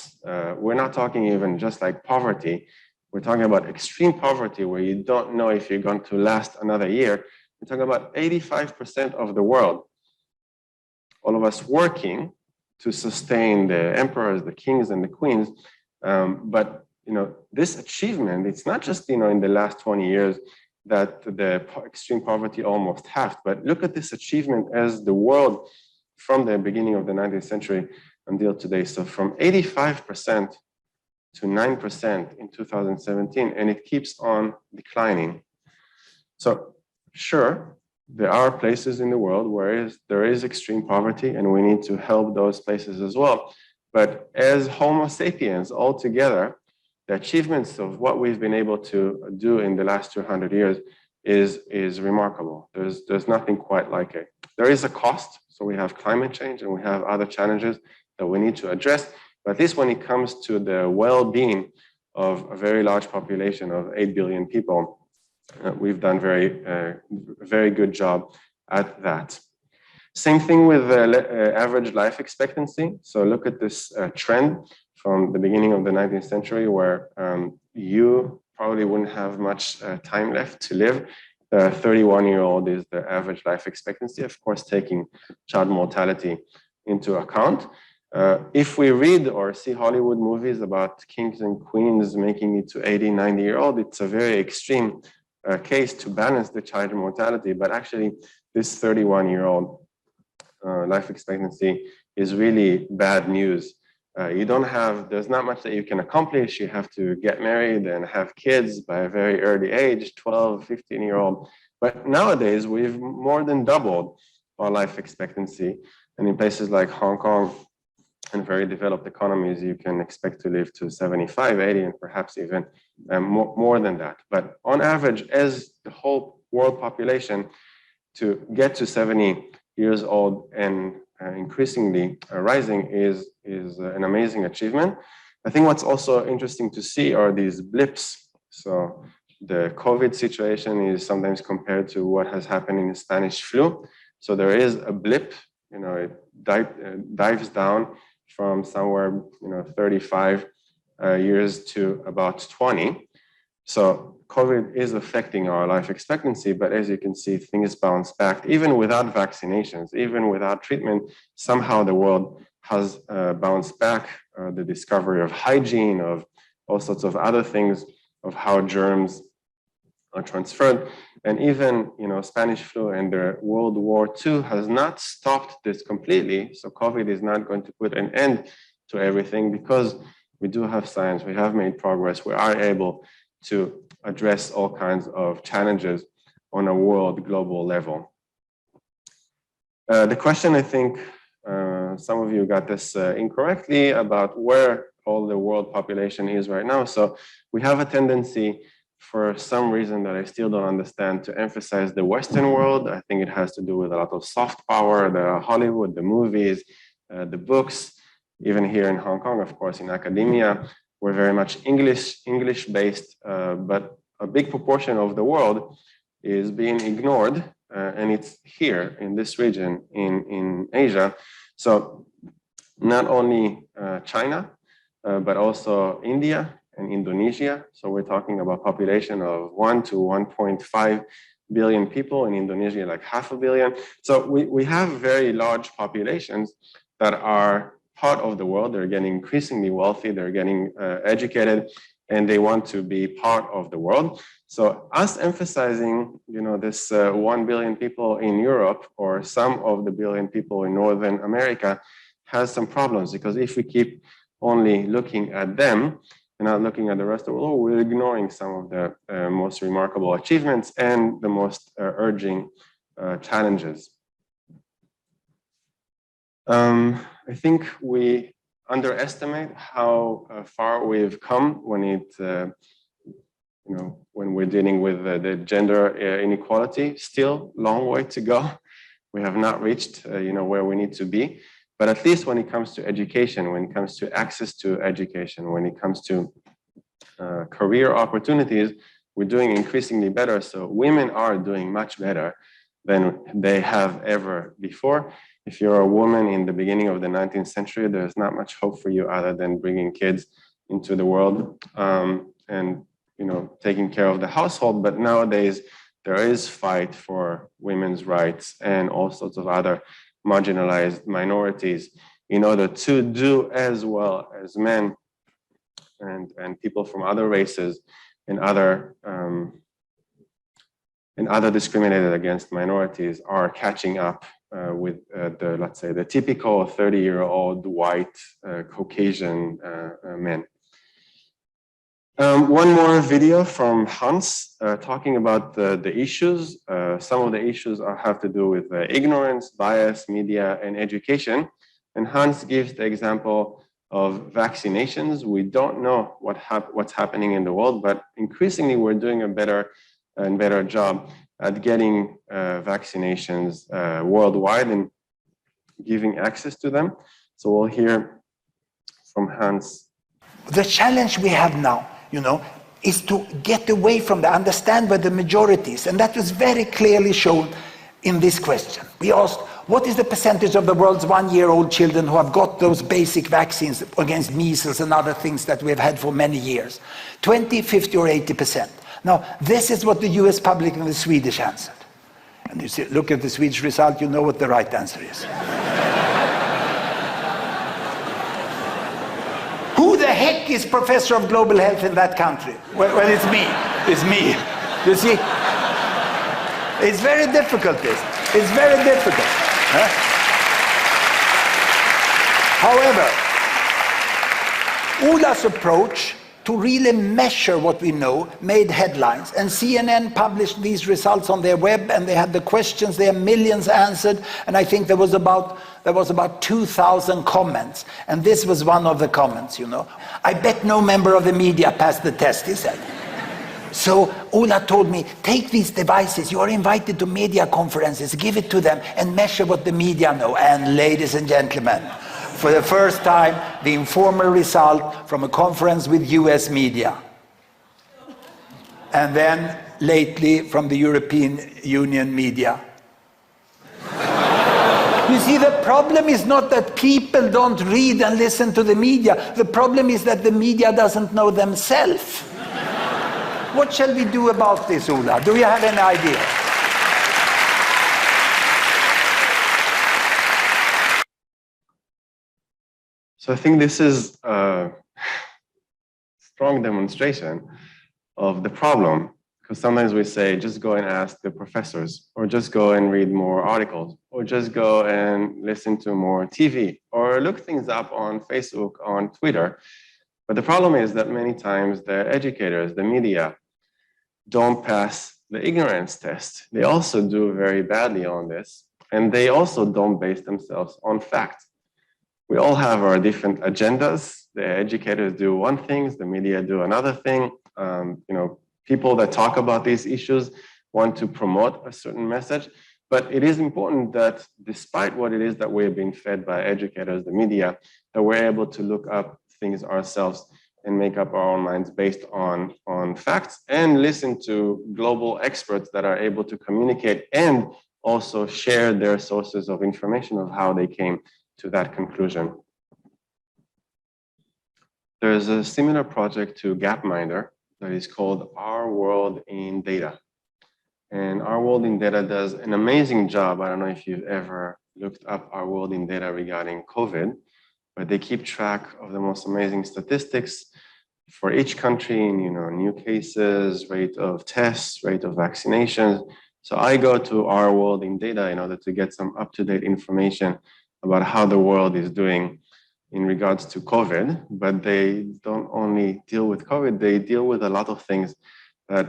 we're not talking even just like poverty. We're talking about extreme poverty where you don't know if you're going to last another year. We're talking about 85% of the world, all of us working to sustain the emperors, the kings, and the queens. But this achievement, it's not just in the last 20 years that the extreme poverty almost halved, but look at this achievement as the world from the beginning of the 19th century until today. So from 85% to 9% in 2017, and it keeps on declining. So sure, there are places in the world where there is extreme poverty, and we need to help those places as well. But as Homo sapiens altogether, the achievements of what we've been able to do in the last 200 years is remarkable. There's nothing quite like it. There is a cost. So we have climate change and we have other challenges that we need to address. But at least when it comes to the well-being of a very large population of 8 billion people, we've done very good job at that. Same thing with average life expectancy. So look at this trend from the beginning of the 19th century where you probably wouldn't have much time left to live. 31-year-old is the average life expectancy, of course, taking child mortality into account. If we read or see Hollywood movies about kings and queens making it to 80, 90-year-old, it's a very extreme case to balance the child mortality. But actually, this 31-year-old life expectancy is really bad news. There's not much that you can accomplish. You have to get married and have kids by a very early age, 12, 15-year-old. But nowadays, we've more than doubled our life expectancy. And in places like Hong Kong and very developed economies, you can expect to live to 75, 80, and perhaps even more than that. But on average, as the whole world population to get to 70 years old and increasingly rising is an amazing achievement. I think what's also interesting to see are these blips. So the COVID situation is sometimes compared to what has happened in the Spanish flu. So there is a blip, it dives down from somewhere, 35 years to about 20. So COVID is affecting our life expectancy, but as you can see, things bounce back. Even without vaccinations, even without treatment, somehow the world has bounced back. The discovery of hygiene, of all sorts of other things, of how germs are transferred. And even, Spanish flu and the World War II has not stopped this completely. So COVID is not going to put an end to everything, because we do have science, we have made progress, we are able to address all kinds of challenges on a world global level. The question, I think, some of you got this incorrectly about where all the world population is right now. So we have a tendency, for some reason that I still don't understand, to emphasize the Western world. I think it has to do with a lot of soft power, the Hollywood, the movies, the books. Even here in Hong Kong, of course, in academia, we're very much English-based, but a big proportion of the world is being ignored, and it's here in this region, in Asia. So not only China, but also India and Indonesia. So we're talking about population of 1 to 1.5 billion people, in Indonesia like 500 million. So we have very large populations that are part of the world. They're getting increasingly wealthy, they're getting educated, and they want to be part of the world. So us emphasizing, this 1 billion people in Europe, or some of the billion people in Northern America, has some problems, because if we keep only looking at them and not looking at the rest of the world, we're ignoring some of the most remarkable achievements and the most urging challenges. I think we underestimate how far we've come when when we're dealing with the gender inequality. Still, long way to go. We have not reached, where we need to be. But at least when it comes to education, when it comes to access to education, when it comes to career opportunities, we're doing increasingly better. So women are doing much better than they have ever before. If you're a woman in the beginning of the 19th century, there's not much hope for you other than bringing kids into the world and taking care of the household. But nowadays, there is fight for women's rights and all sorts of other marginalized minorities in order to do as well as men and people from other races and other discriminated against minorities are catching up with let's say, the typical 30-year-old white Caucasian men. One more video from Hans talking about the issues. Some of the issues have to do with ignorance, bias, media, and education. And Hans gives the example of vaccinations. We don't know what's happening in the world, but increasingly we're doing a better and better job at getting vaccinations worldwide and giving access to them. So we'll hear from Hans. The challenge we have now, is to get away from the understand where the majority is. And that was very clearly shown in this question. We asked, what is the percentage of the world's 1-year-old children who have got those basic vaccines against measles and other things that we've had for many years? 20, 50, or 80%. Now, this is what the US public and the Swedish answered. And you see, look at the Swedish result, you know what the right answer is. Who the heck is professor of global health in that country? Well, it's me. It's me. You see? It's very difficult, this. It's very difficult. Huh? However, Ola's approach to really measure what we know made headlines, and CNN published these results on their web, and they had the questions there, millions answered, and I think there was about 2,000 comments, and this was one of the comments. I bet no member of the media passed the test, he said. So Ola told me, take these devices, you are invited to media conferences, give it to them and measure what the media know. And ladies and gentlemen, for the first time, the informal result from a conference with US media. And then lately from the European Union media. You see, the problem is not that people don't read and listen to the media. The problem is that the media doesn't know themselves. What shall we do about this, Ola? Do you have any idea? So I think this is a strong demonstration of the problem, because sometimes we say, just go and ask the professors, or just go and read more articles, or just go and listen to more TV, or look things up on Facebook, on Twitter. But the problem is that many times the educators, the media, don't pass the ignorance test. They also do very badly on this, and they also don't base themselves on fact. We all have our different agendas. The educators do one thing, the media do another thing. People that talk about these issues want to promote a certain message, but it is important that despite what it is that we're being fed by educators, the media, that we're able to look up things ourselves and make up our own minds based on facts, and listen to global experts that are able to communicate and also share their sources of information of how they came to that conclusion. There's a similar project to Gapminder that is called Our World in Data. And Our World in Data does an amazing job. I don't know if you've ever looked up Our World in Data regarding COVID, but they keep track of the most amazing statistics for each country, new cases, rate of tests, rate of vaccinations. So I go to Our World in Data in order to get some up-to-date information about how the world is doing in regards to COVID, but they don't only deal with COVID, they deal with a lot of things that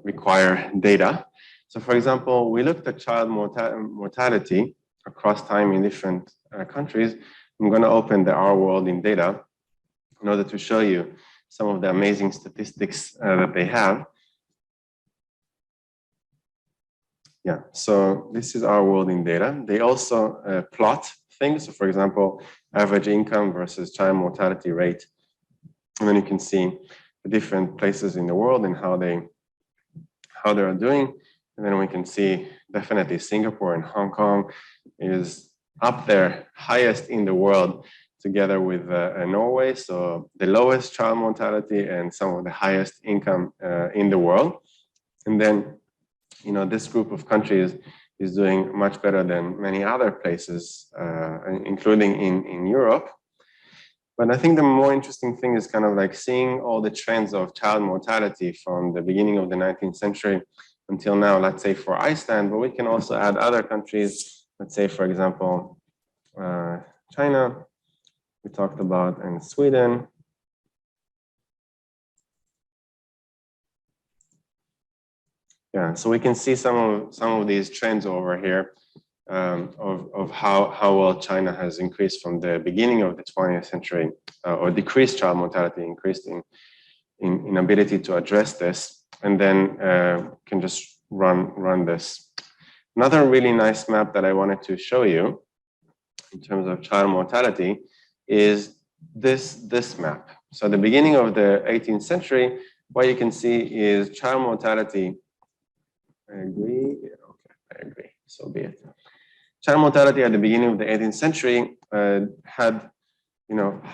require data. So for example, we looked at child mortality across time in different countries. I'm gonna open the Our World in Data in order to show you some of the amazing statistics that they have. Yeah, so this is Our World in Data. They also plot things. So for example, average income versus child mortality rate. And then you can see the different places in the world and how they are doing. And then we can see definitely Singapore and Hong Kong is up there, highest in the world, together with Norway. So the lowest child mortality and some of the highest income in the world. And then, this group of countries is doing much better than many other places, including in Europe. But I think the more interesting thing is kind of like seeing all the trends of child mortality from the beginning of the 19th century until now, let's say for Iceland, but we can also add other countries, let's say, for example, China, we talked about, and Sweden. Yeah, so we can see some of these trends over here of how well China has increased from the beginning of the 20th century, or decreased child mortality, increased in ability to address this, and then can just run this. Another really nice map that I wanted to show you in terms of child mortality is this map. So at the beginning of the 18th century, what you can see is child mortality. I agree. Yeah, okay, I agree. So be it. Child mortality at the beginning of the 18th century had,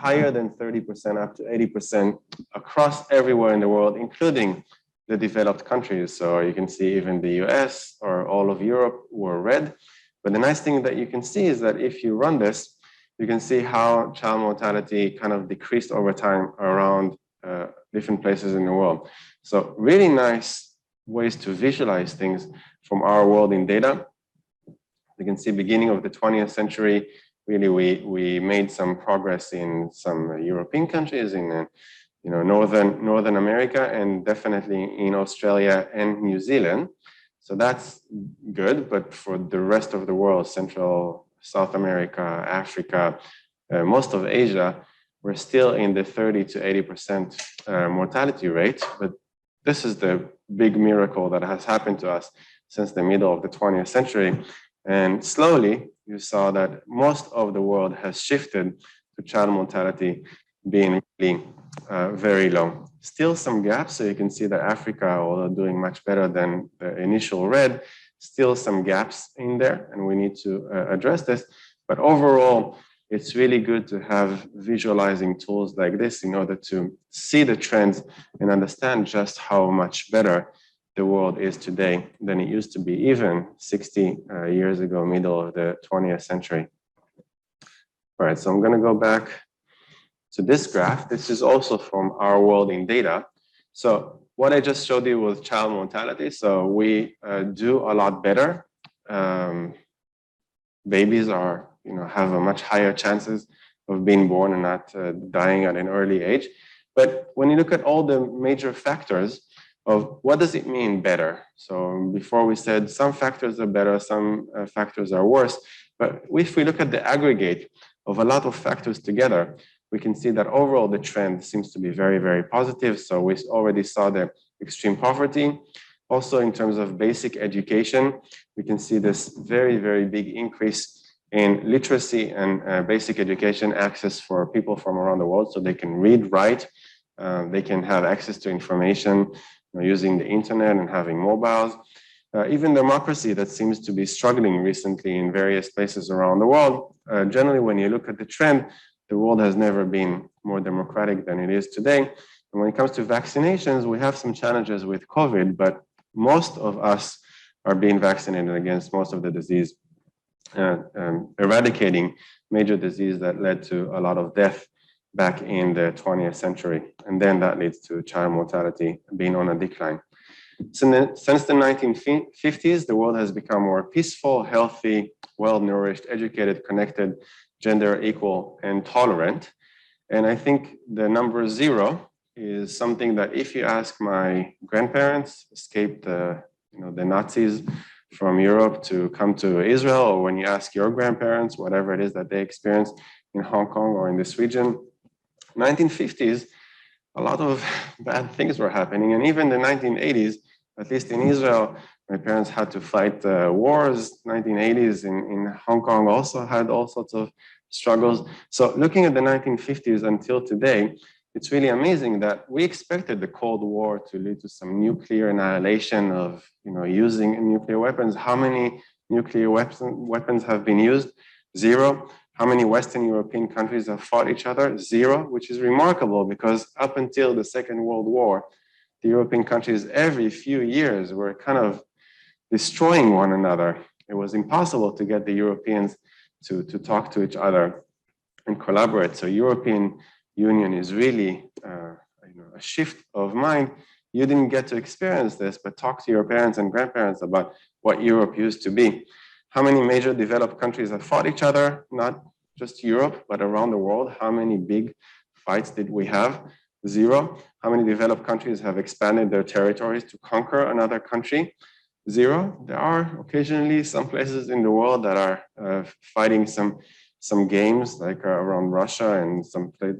higher than 30% up to 80% across everywhere in the world, including the developed countries. So you can see even the US or all of Europe were red. But the nice thing that you can see is that if you run this, you can see how child mortality kind of decreased over time around different places in the world. So really nice ways to visualize things from Our World in Data. You can see beginning of the 20th century, really we made some progress in some European countries, in Northern America, and definitely in Australia and New Zealand. So that's good, but for the rest of the world, Central, South America, Africa, most of Asia, we're still in the 30 to 80% mortality rate, but this is the big miracle that has happened to us since the middle of the 20th century. And slowly, you saw that most of the world has shifted to child mortality being really very low. Still some gaps, so you can see that Africa, although doing much better than the initial red, still some gaps in there, and we need to address this. But overall, it's really good to have visualizing tools like this in order to see the trends and understand just how much better the world is today than it used to be even 60 years ago, middle of the 20th century. All right, so I'm going to go back to this graph. This is also from Our World in Data. So what I just showed you was child mortality. So we do a lot better. Babies are, have a much higher chances of being born and not dying at an early age. But when you look at all the major factors of what does it mean better? So before we said some factors are better, some factors are worse. But if we look at the aggregate of a lot of factors together, we can see that overall the trend seems to be very, very positive. So we already saw the extreme poverty. Also, in terms of basic education, we can see this very, very big increase in literacy and basic education access for people from around the world, so they can read, write, they can have access to information using the internet and having mobiles. Even democracy that seems to be struggling recently in various places around the world. Generally, when you look at the trend, the world has never been more democratic than it is today. And when it comes to vaccinations, we have some challenges with COVID, but most of us are being vaccinated against most of the disease, eradicating major disease that led to a lot of death back in the 20th century. And then that leads to child mortality being on a decline. So since the 1950s, the world has become more peaceful, healthy, well-nourished, educated, connected, gender equal, and tolerant. And I think the number 0 is something that if you ask my grandparents, escaped the Nazis from Europe to come to Israel, or when you ask your grandparents, whatever it is that they experienced in Hong Kong or in this region, 1950s, a lot of bad things were happening. And even the 1980s, at least in Israel, my parents had to fight wars. 1980s in Hong Kong also had all sorts of struggles. So looking at the 1950s until today, it's really amazing that we expected the Cold War to lead to some nuclear annihilation of, using nuclear weapons. How many nuclear weapons have been used? 0. How many Western European countries have fought each other? 0, which is remarkable because up until the Second World War, the European countries every few years were kind of destroying one another. It was impossible to get the Europeans to talk to each other and collaborate. So European Union is really a shift of mind. You didn't get to experience this, but talk to your parents and grandparents about what Europe used to be. How many major developed countries have fought each other? Not just Europe, but around the world. How many big fights did we have? 0. How many developed countries have expanded their territories to conquer another country? 0. There are occasionally some places in the world that are fighting some games like around Russia and some place,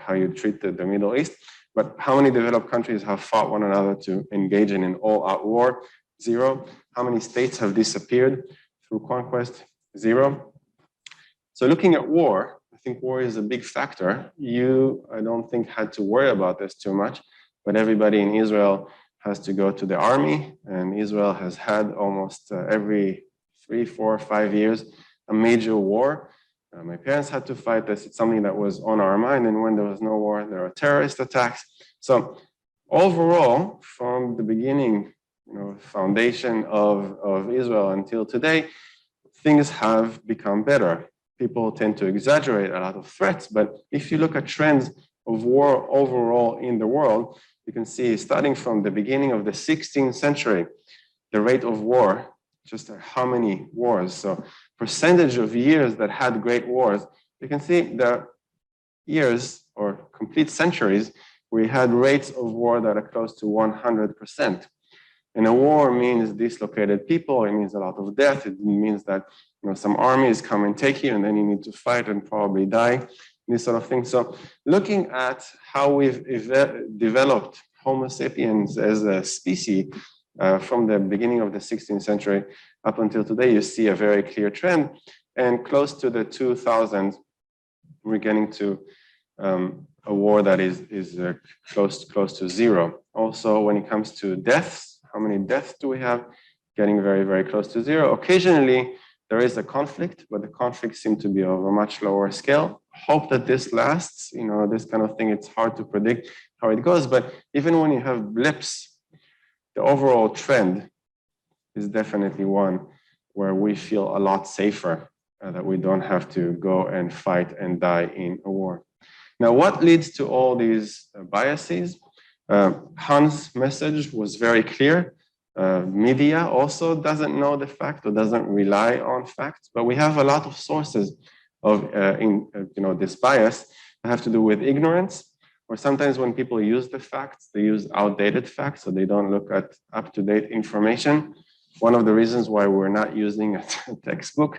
how you treat the Middle East. But how many developed countries have fought one another to engage in an all-out war? 0. How many states have disappeared through conquest? 0. So looking at war, I think war is a big factor. I don't think, had to worry about this too much, but everybody in Israel has to go to the army, and Israel has had almost every 3, 4, 5 years a major war. My parents had to fight this. It's something that was on our mind, and when there was no war, there are terrorist attacks. So overall, from the beginning, foundation of Israel until today, things have become better. People tend to exaggerate a lot of threats, but if you look at trends of war overall in the world, you can see starting from the beginning of the 16th century, the rate of war, just how many wars. So percentage of years that had great wars, you can see the years or complete centuries where we had rates of war that are close to 100%. And a war means dislocated people. It means a lot of death. It means that some armies come and take you, and then you need to fight and probably die. This sort of thing. So, looking at how we've developed Homo sapiens as a species from the beginning of the 16th century up until today, you see a very clear trend. And close to the 2000s, we're getting to a war that is close to 0. Also, when it comes to deaths, how many deaths do we have? Getting very, very close to 0. Occasionally, there is a conflict, but the conflict seems to be of a much lower scale. Hope that this lasts, this kind of thing, it's hard to predict how it goes, but even when you have blips, the overall trend is definitely one where we feel a lot safer, that we don't have to go and fight and die in a war. Now, what leads to all these biases? Hans' message was very clear. Media also doesn't know the fact or doesn't rely on facts, but we have a lot of sources of this bias that have to do with ignorance, or sometimes when people use the facts, they use outdated facts, so they don't look at up-to-date information. One of the reasons why we're not using a textbook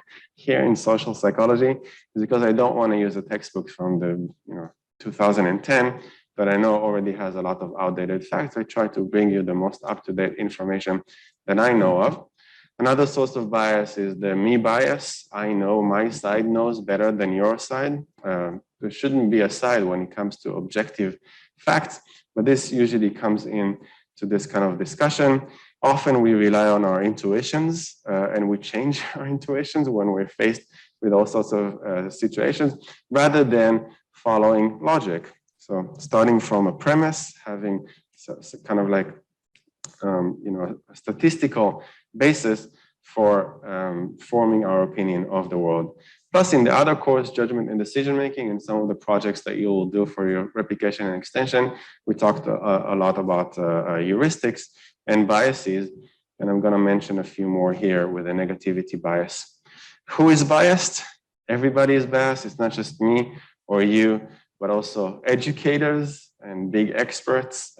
here in social psychology is because I don't want to use a textbook from the 2010 that I know already has a lot of outdated facts. I try to bring you the most up-to-date information that I know of. Another source of bias is the me bias. I know my side knows better than your side. There shouldn't be a side when it comes to objective facts, but this usually comes in to this kind of discussion. Often we rely on our intuitions and we change our intuitions when we're faced with all sorts of situations rather than following logic. So starting from a premise, having kind of like, a statistical basis for forming our opinion of the world. Plus in the other course, judgment and decision-making, and some of the projects that you will do for your replication and extension, we talked a lot about heuristics and biases, and I'm gonna mention a few more here with a negativity bias. Who is biased? Everybody is biased. It's not just me or you, but also educators and big experts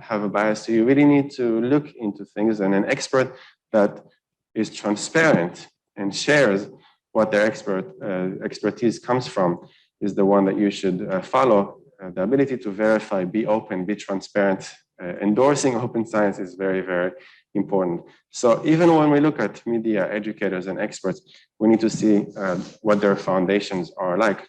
have a bias. So you really need to look into things, and an expert that is transparent and shares what their expertise comes from is the one that you should follow. The ability to verify, be open, be transparent, endorsing open science is very, very important. So even when we look at media, educators, and experts, we need to see what their foundations are like.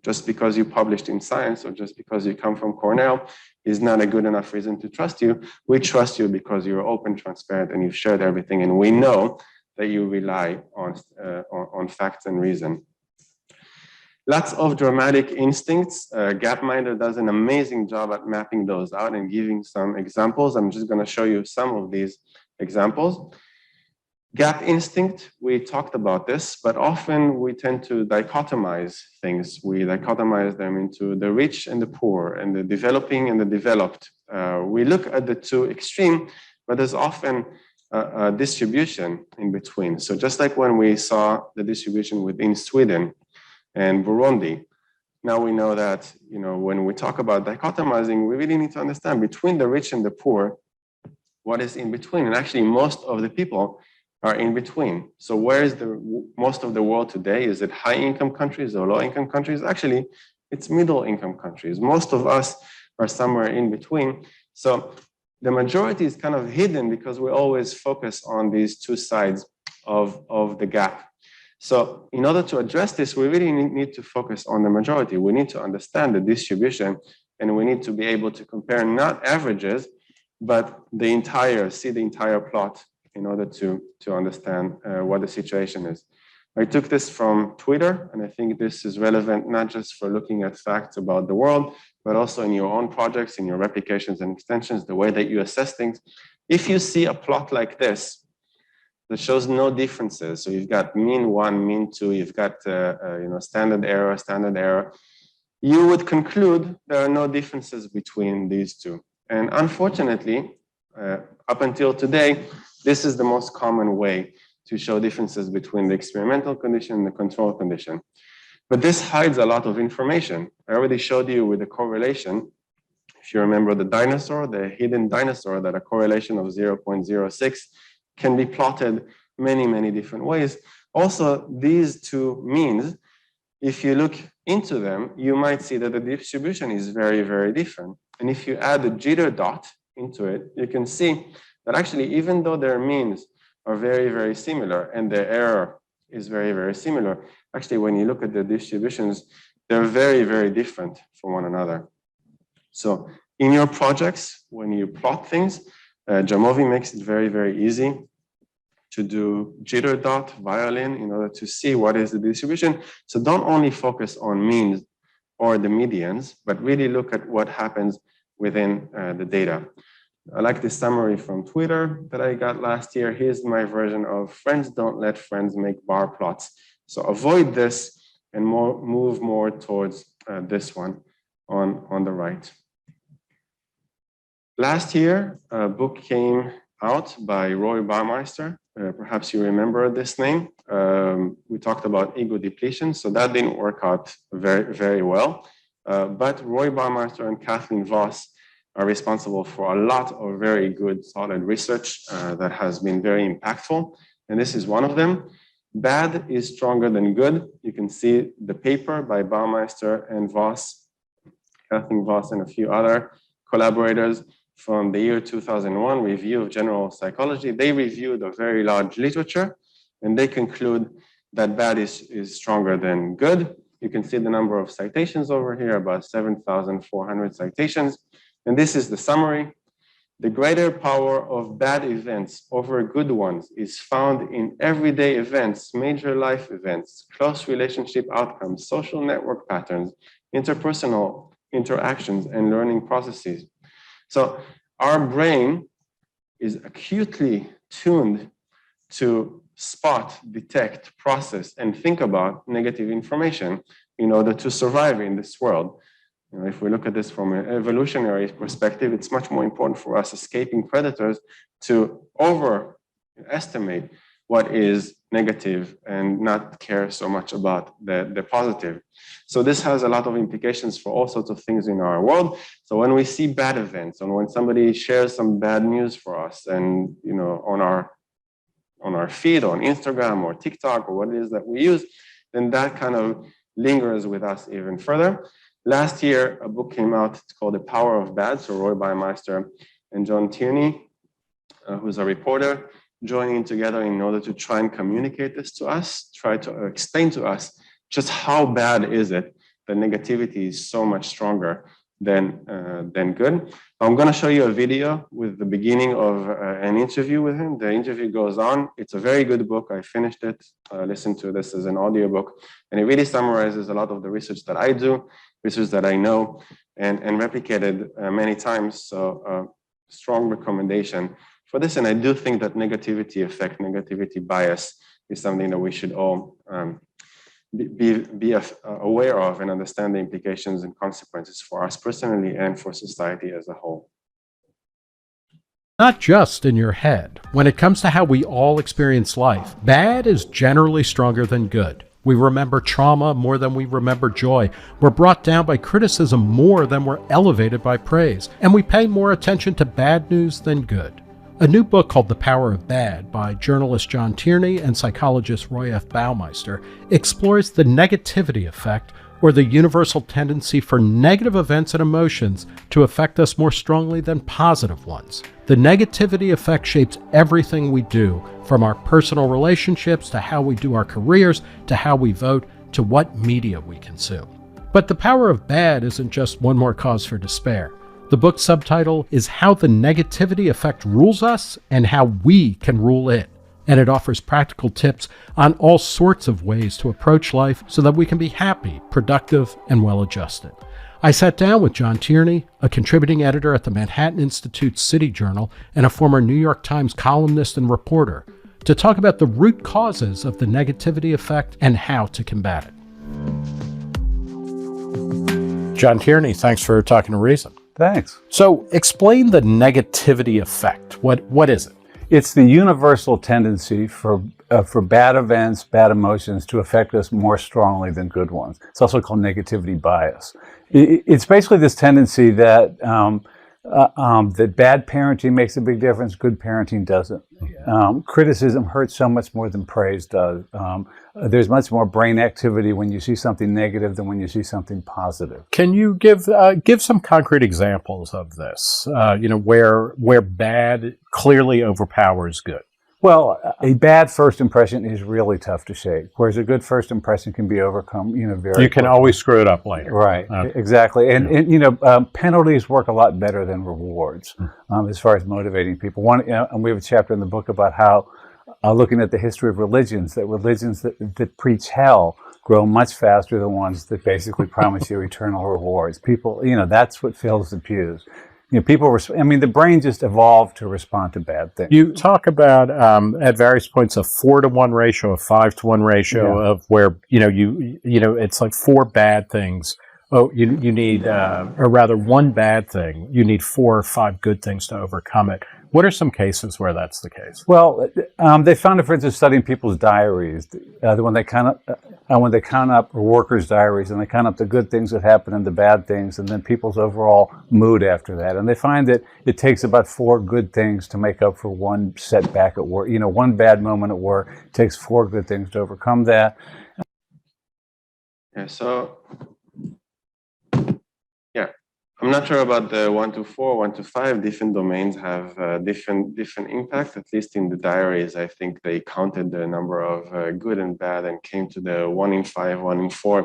Just because you published in Science or just because you come from Cornell is not a good enough reason to trust you. We trust you because you're open, transparent, and you've shared everything, and we know that you rely on facts and reason. Lots of dramatic instincts. Gapminder does an amazing job at mapping those out and giving some examples. I'm just going to show you some of these examples. Gap instinct, we talked about this, but often we tend to dichotomize things. We dichotomize them into the rich and the poor, and the developing and the developed. We look at the two extreme, but there's often a distribution in between. So just like when we saw the distribution within Sweden and Burundi, now we know that, when we talk about dichotomizing, we really need to understand between the rich and the poor, what is in between. And actually most of the people are in between. So where is most of the world today? Is it high income countries or low income countries? Actually, it's middle income countries. Most of us are somewhere in between. So the majority is kind of hidden because we always focus on these two sides of the gap. So in order to address this, we really need to focus on the majority. We need to understand the distribution, and we need to be able to compare not averages, but see the entire plot in order to understand what the situation is. I took this from Twitter, and I think this is relevant not just for looking at facts about the world, but also in your own projects, in your replications and extensions, the way that you assess things. If you see a plot like this that shows no differences, so you've got mean one, mean two, you've got standard error, you would conclude there are no differences between these two. And unfortunately, up until today, this is the most common way to show differences between the experimental condition and the control condition. But this hides a lot of information. I already showed you with the correlation. If you remember the dinosaur, the hidden dinosaur, that a correlation of 0.06 can be plotted many, many different ways. Also, these two means, if you look into them, you might see that the distribution is very, very different. And if you add the jitter dot into it, you can see that actually, even though their means are very, very similar and the error is very, very similar, actually, when you look at the distributions, they're very, very different from one another. So in your projects, when you plot things, Jamovi makes it very, very easy to do jitter dot violin in order to see what is the distribution. So don't only focus on means or the medians, but really look at what happens within the data. I like this summary from Twitter that I got last year. Here's my version of friends don't let friends make bar plots. So avoid this and move more towards this one on the right. Last year, a book came out by Roy Baumeister. Perhaps you remember this name. We talked about ego depletion, so that didn't work out very, very well. But Roy Baumeister and Kathleen Voss are responsible for a lot of very good, solid research that has been very impactful. And this is one of them. Bad is stronger than good. You can see the paper by Baumeister and Voss, Kathleen Voss and a few other collaborators from the year 2001 review of general psychology. They reviewed a very large literature and they conclude that bad is stronger than good. You can see the number of citations over here, about 7,400 citations. And this is the summary. The greater power of bad events over good ones is found in everyday events, major life events, close relationship outcomes, social network patterns, interpersonal interactions, and learning processes. So our brain is acutely tuned to spot, detect, process, and think about negative information in order to survive in this world. You know, if we look at this from an evolutionary perspective, it's much more important for us escaping predators to overestimate what is negative and not care so much about the positive. So this has a lot of implications for all sorts of things in our world. So when we see bad events and when somebody shares some bad news for us and, you know, on our feed, on Instagram or TikTok or what it is that we use, then that kind of lingers with us even further. Last year, a book came out, it's called The Power of Bad. So Roy Baumeister and John Tierney, who's a reporter, joining together in order to try and communicate this to us, try to explain to us just how bad is it that negativity is so much stronger than good. I'm going to show you a video with the beginning of an interview with him. The interview goes on. It's a very good book. I finished it, listened to this as an audiobook, and it really summarizes a lot of the research that I do, research that I know, and replicated many times. So strong recommendation for this. And I do think that negativity effect, negativity bias is something that we should all be aware of and understand the implications and consequences for us personally and for society as a whole. Not just in your head. When it comes to how we all experience life, bad is generally stronger than good. We remember trauma more than we remember joy. We're brought down by criticism more than we're elevated by praise. And we pay more attention to bad news than good. A new book called The Power of Bad by journalist John Tierney and psychologist Roy F. Baumeister explores the negativity effect, or the universal tendency for negative events and emotions to affect us more strongly than positive ones. The negativity effect shapes everything we do, from our personal relationships to how we do our careers, to how we vote, to what media we consume. But The Power of Bad isn't just one more cause for despair. The book's subtitle is How the Negativity Effect Rules Us and How We Can Rule It. And it offers practical tips on all sorts of ways to approach life so that we can be happy, productive, and well-adjusted. I sat down with John Tierney, a contributing editor at the Manhattan Institute's City Journal and a former New York Times columnist and reporter, to talk about the root causes of the negativity effect and how to combat it. John Tierney, thanks for talking to Reason. Thanks. So explain the negativity effect. What is it? It's the universal tendency for bad events, bad emotions to affect us more strongly than good ones. It's also called negativity bias. It's basically this tendency that that bad parenting makes a big difference, good parenting doesn't. Criticism hurts so much more than praise does. There's much more brain activity when you see something negative than when you see something positive. Can you give some concrete examples of this? Where bad clearly overpowers good. Well, a bad first impression is really tough to shake, whereas a good first impression can be overcome, very You can always screw it up later. Right, exactly. And penalties work a lot better than rewards as far as motivating people. And we have a chapter in the book about how looking at the history of religions, that religions that preach hell grow much faster than ones that basically promise you eternal rewards. People, that's what fills the pews. The brain just evolved to respond to bad things. You talk about at various points a 4-to-1 ratio, a 5-to-1 ratio of where it's like 4 bad things. Oh, you need, or rather, 1 bad thing. You need 4 or 5 good things to overcome it. What are some cases where that's the case? Well, they found it, for instance, studying people's diaries. When they count up workers' diaries, and they count up the good things that happen and the bad things, and then people's overall mood after that. And they find that it takes about 4 good things to make up for 1 setback at work. 1 bad moment at work takes 4 good things to overcome that. Yeah. So. I'm not sure about the 1 to 4, 1 to 5. Different domains have different impact. At least in the diaries, I think they counted the number of good and bad and came to the 1 in 5, 1 in 4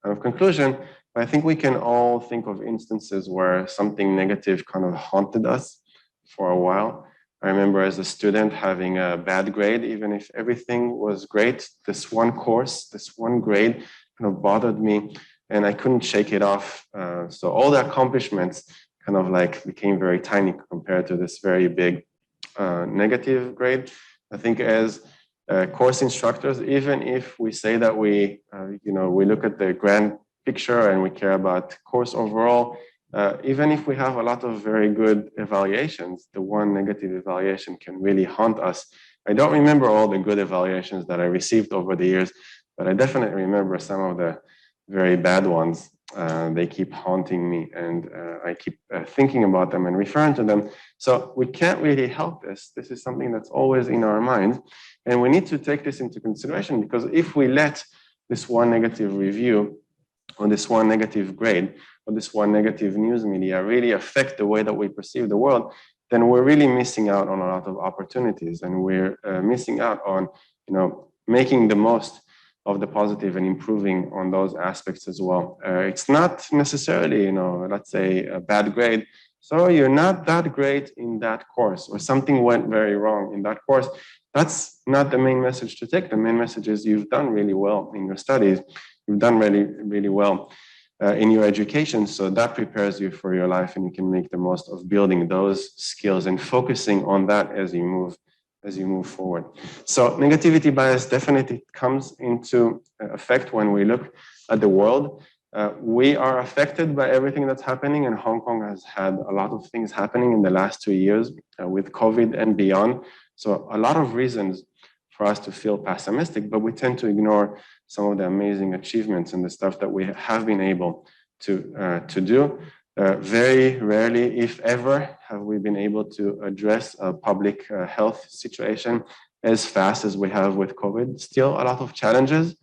kind of conclusion. But I think we can all think of instances where something negative kind of haunted us for a while. I remember as a student having a bad grade, even if everything was great. This one course, this one grade kind of bothered me, and I couldn't shake it off. So all the accomplishments kind of like became very tiny compared to this very big negative grade. I think as course instructors, even if we say that we look at the grand picture and we care about course overall, even if we have a lot of very good evaluations, the one negative evaluation can really haunt us. I don't remember all the good evaluations that I received over the years, but I definitely remember some of the very bad ones. They keep haunting me, and I keep thinking about them and referring to them. So we can't really help this. This is something that's always in our minds, and we need to take this into consideration, because if we let this one negative review or this one negative grade or this one negative news media really affect the way that we perceive the world, then we're really missing out on a lot of opportunities, and we're missing out on making the most of the positive and improving on those aspects as well. It's not necessarily, let's say a bad grade. So you're not that great in that course, or something went very wrong in that course. That's not the main message to take. The main message is you've done really well in your studies. You've done really, really well in your education. So that prepares you for your life, and you can make the most of building those skills and focusing on that as you move forward. So negativity bias definitely comes into effect when we look at the world. We are affected by everything that's happening, and Hong Kong has had a lot of things happening in the last 2 years with COVID and beyond. So a lot of reasons for us to feel pessimistic, but we tend to ignore some of the amazing achievements and the stuff that we have been able to do. Very rarely, if ever, have we been able to address a public health situation as fast as we have with COVID. Still a lot of challenges.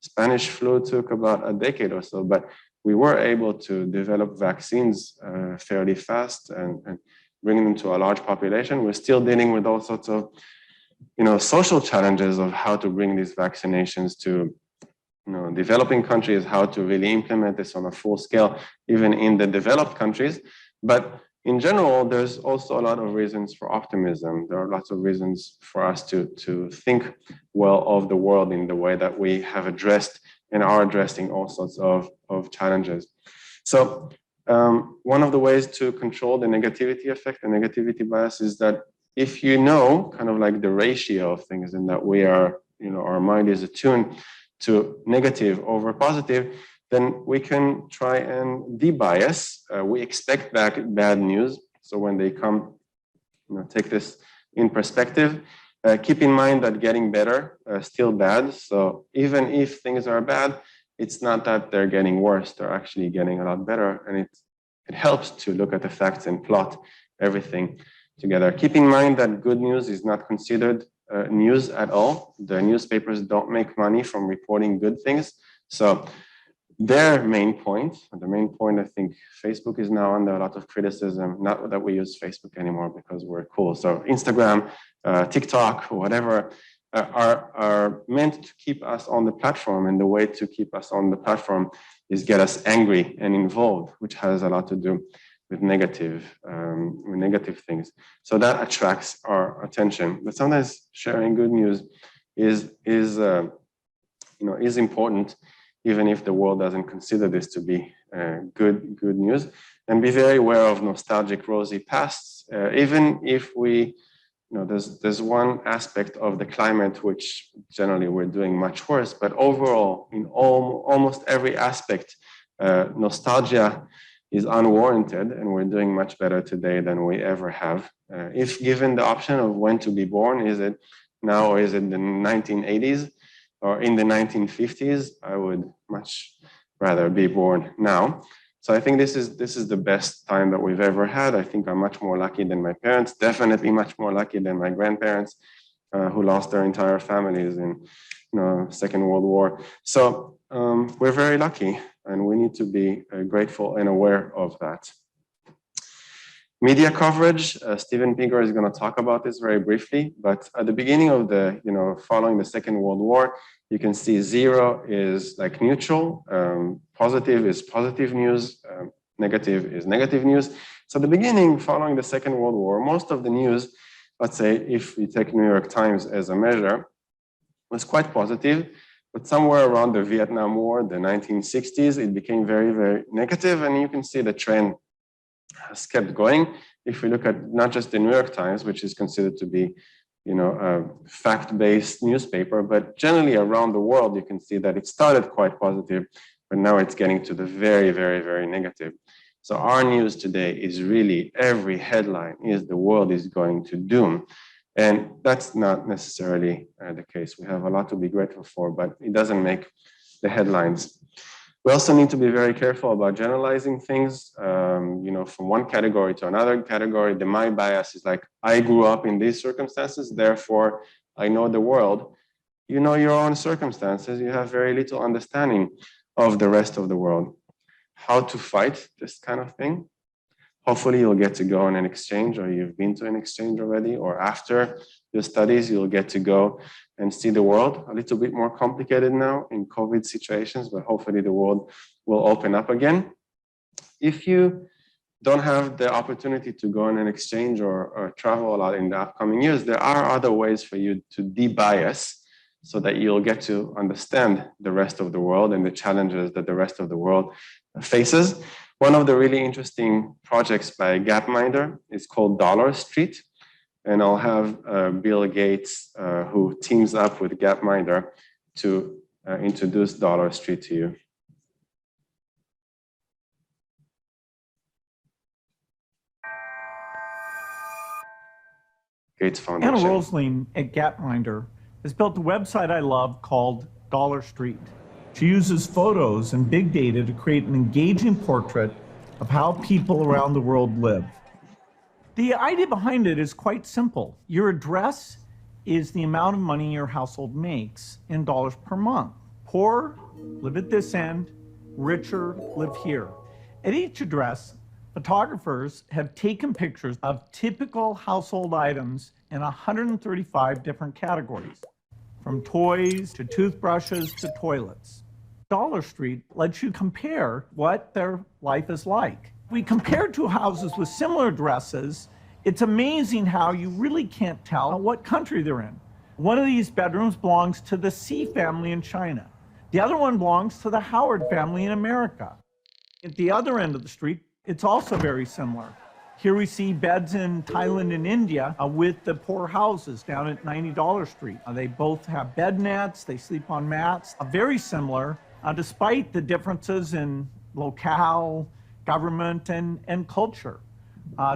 Spanish flu took about a decade or so, but we were able to develop vaccines fairly fast and bring them to a large population. We're still dealing with all sorts of social challenges of how to bring these vaccinations to developing countries, how to really implement this on a full scale, even in the developed countries. But in general, there's also a lot of reasons for optimism. There are lots of reasons for us to think well of the world in the way that we have addressed and are addressing all sorts of challenges. So one of the ways to control the negativity effect, the negativity bias, is that if kind of like the ratio of things, and that we are, our mind is attuned to negative over positive, then we can try and de-bias. We expect bad news. So when they come, take this in perspective. Keep in mind that getting better still bad. So even if things are bad, it's not that they're getting worse. They're actually getting a lot better. And it helps to look at the facts and plot everything together. Keep in mind that good news is not considered news at all. The newspapers don't make money from reporting good things. So the main point, I think Facebook is now under a lot of criticism, not that we use Facebook anymore because we're cool. So Instagram, TikTok, whatever, are meant to keep us on the platform. And the way to keep us on the platform is get us angry and involved, which has a lot to do with negative things. So that attracts our attention. But sometimes sharing good news is important, even if the world doesn't consider this to be good news. And be very aware of nostalgic rosy pasts, even if we, there's one aspect of the climate which generally we're doing much worse, but overall, in almost every aspect, nostalgia is unwarranted, and we're doing much better today than we ever have. If given the option of when to be born, is it now or is it the 1980s or in the 1950s, I would much rather be born now. So I think this is the best time that we've ever had. I think I'm much more lucky than my parents, definitely much more lucky than my grandparents, who lost their entire families in Second World War. So we're very lucky, and we need to be grateful and aware of that. Media coverage, Steven Pinker is going to talk about this very briefly, but at the beginning of the, following the Second World War, you can see 0 is like neutral, positive is positive news, negative is negative news. So at the beginning, following the Second World War, most of the news, let's say if we take New York Times as a measure, was quite positive, but somewhere around the Vietnam War, the 1960s, it became very, very negative, and you can see the trend has kept going. If we look at not just the New York Times, which is considered to be, a fact-based newspaper, but generally around the world, you can see that it started quite positive, but now it's getting to the very, very, very negative. So our news today is really every headline is the world is going to doom. And that's not necessarily the case. We have a lot to be grateful for, but it doesn't make the headlines. We also need to be very careful about generalizing things, from one category to another category. The my bias is like, I grew up in these circumstances, therefore I know the world. You know your own circumstances, you have very little understanding of the rest of the world. How to fight this kind of thing? Hopefully you'll get to go on an exchange, or you've been to an exchange already, or after your studies, you'll get to go and see the world. A little bit more complicated now in COVID situations, but hopefully the world will open up again. If you don't have the opportunity to go on an exchange or travel a lot in the upcoming years, there are other ways for you to de-bias so that you'll get to understand the rest of the world and the challenges that the rest of the world faces. One of the really interesting projects by Gapminder is called Dollar Street. And I'll have Bill Gates, who teams up with Gapminder, to introduce Dollar Street to you. Gates Foundation. Anna Rosling at Gapminder has built a website I love called Dollar Street. She uses photos and big data to create an engaging portrait of how people around the world live. The idea behind it is quite simple. Your address is the amount of money your household makes in dollars per month. Poor live at this end, richer live here. At each address, photographers have taken pictures of typical household items in 135 different categories, from toys to toothbrushes to toilets. Dollar Street lets you compare what their life is like. We compare two houses with similar addresses. It's amazing how you really can't tell what country they're in. One of these bedrooms belongs to the Xi family in China. The other one belongs to the Howard family in America. At the other end of the street, it's also very similar. Here we see beds in Thailand and India with the poor houses down at $90 Street. They both have bed nets, they sleep on mats, very similar, despite the differences in locale, government, and culture.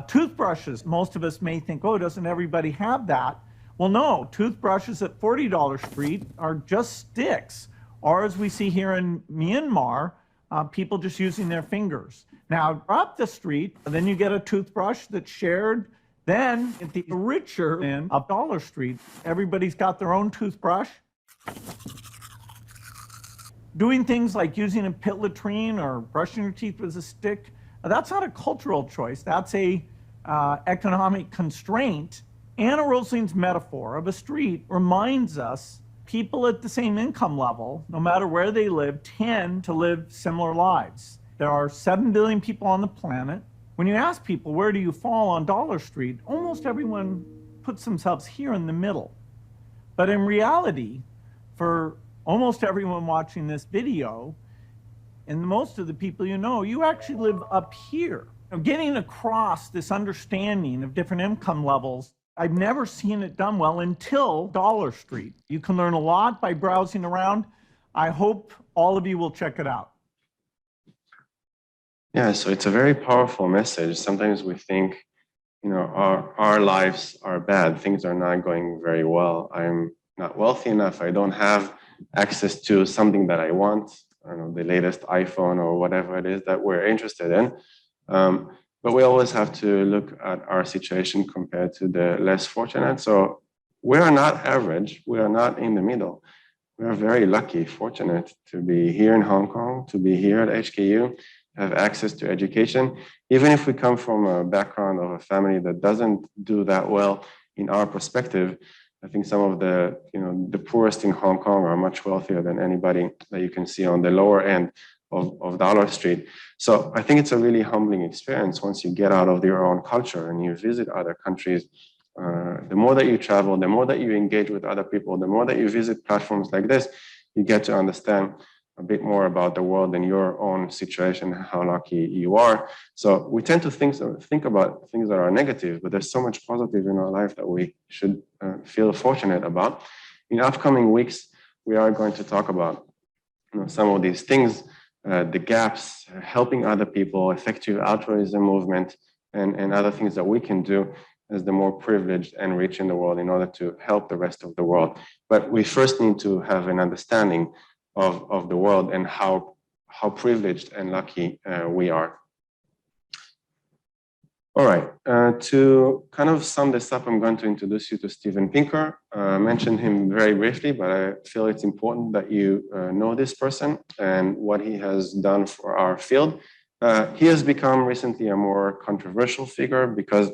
Toothbrushes, most of us may think, oh, doesn't everybody have that? Well, no, toothbrushes at $40 Street are just sticks, or as we see here in Myanmar, people just using their fingers. Now, up the street, then you get a toothbrush that's shared. Then, at the richer end of Dollar Street, everybody's got their own toothbrush. Doing things like using a pit latrine or brushing your teeth with a stick, that's not a cultural choice. That's a economic constraint. Anna Rosling's metaphor of a street reminds us people at the same income level, no matter where they live, tend to live similar lives. There are 7 billion people on the planet. When you ask people, where do you fall on Dollar Street, almost everyone puts themselves here in the middle. But in reality, for almost everyone watching this video, and most of the people you know, you actually live up here. Getting across this understanding of different income levels, I've never seen it done well until Dollar Street. You can learn a lot by browsing around. I hope all of you will check it out. Yeah, so it's a very powerful message. Sometimes we think, our lives are bad. Things are not going very well. I'm not wealthy enough. I don't have access to something that I want. I don't know, the latest iPhone or whatever it is that we're interested in. But we always have to look at our situation compared to the less fortunate. So we are not average. We are not in the middle. We are very lucky, fortunate to be here in Hong Kong, to be here at HKU, have access to education. Even if we come from a background of a family that doesn't do that well in our perspective, I think some of the poorest in Hong Kong are much wealthier than anybody that you can see on the lower end of Dollar Street. So I think it's a really humbling experience once you get out of your own culture and you visit other countries. The more that you travel, the more that you engage with other people, the more that you visit platforms like this, you get to understand a bit more about the world and your own situation, how lucky you are. So we tend to think about things that are negative, but there's so much positive in our life that we should feel fortunate about. In upcoming weeks, we are going to talk about some of these things, the gaps, helping other people, effective altruism movement, and other things that we can do as the more privileged and rich in the world in order to help the rest of the world. But we first need to have an understanding of the world and how privileged and lucky we are. All right, to kind of sum this up, I'm going to introduce you to Steven Pinker. I mentioned him very briefly, but I feel it's important that you know this person and what he has done for our field. He has become recently a more controversial figure because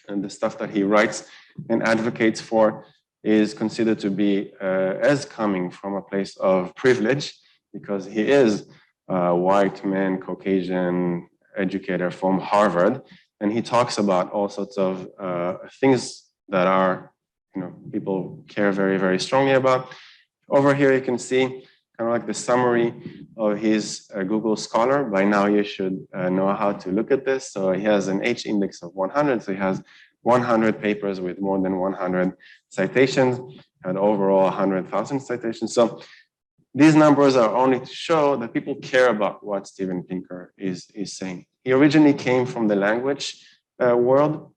the stuff that he writes and advocates for is considered to be as coming from a place of privilege, because he is a white man, Caucasian educator from Harvard, and he talks about all sorts of things that are, people care very, very strongly about. Over here, you can see kind of like the summary of his Google Scholar. By now, you should know how to look at this. So he has an H index of 100. So he has 100 papers with more than 100 citations, and overall 100,000 citations. So these numbers are only to show that people care about what Steven Pinker is saying. He originally came from the language world.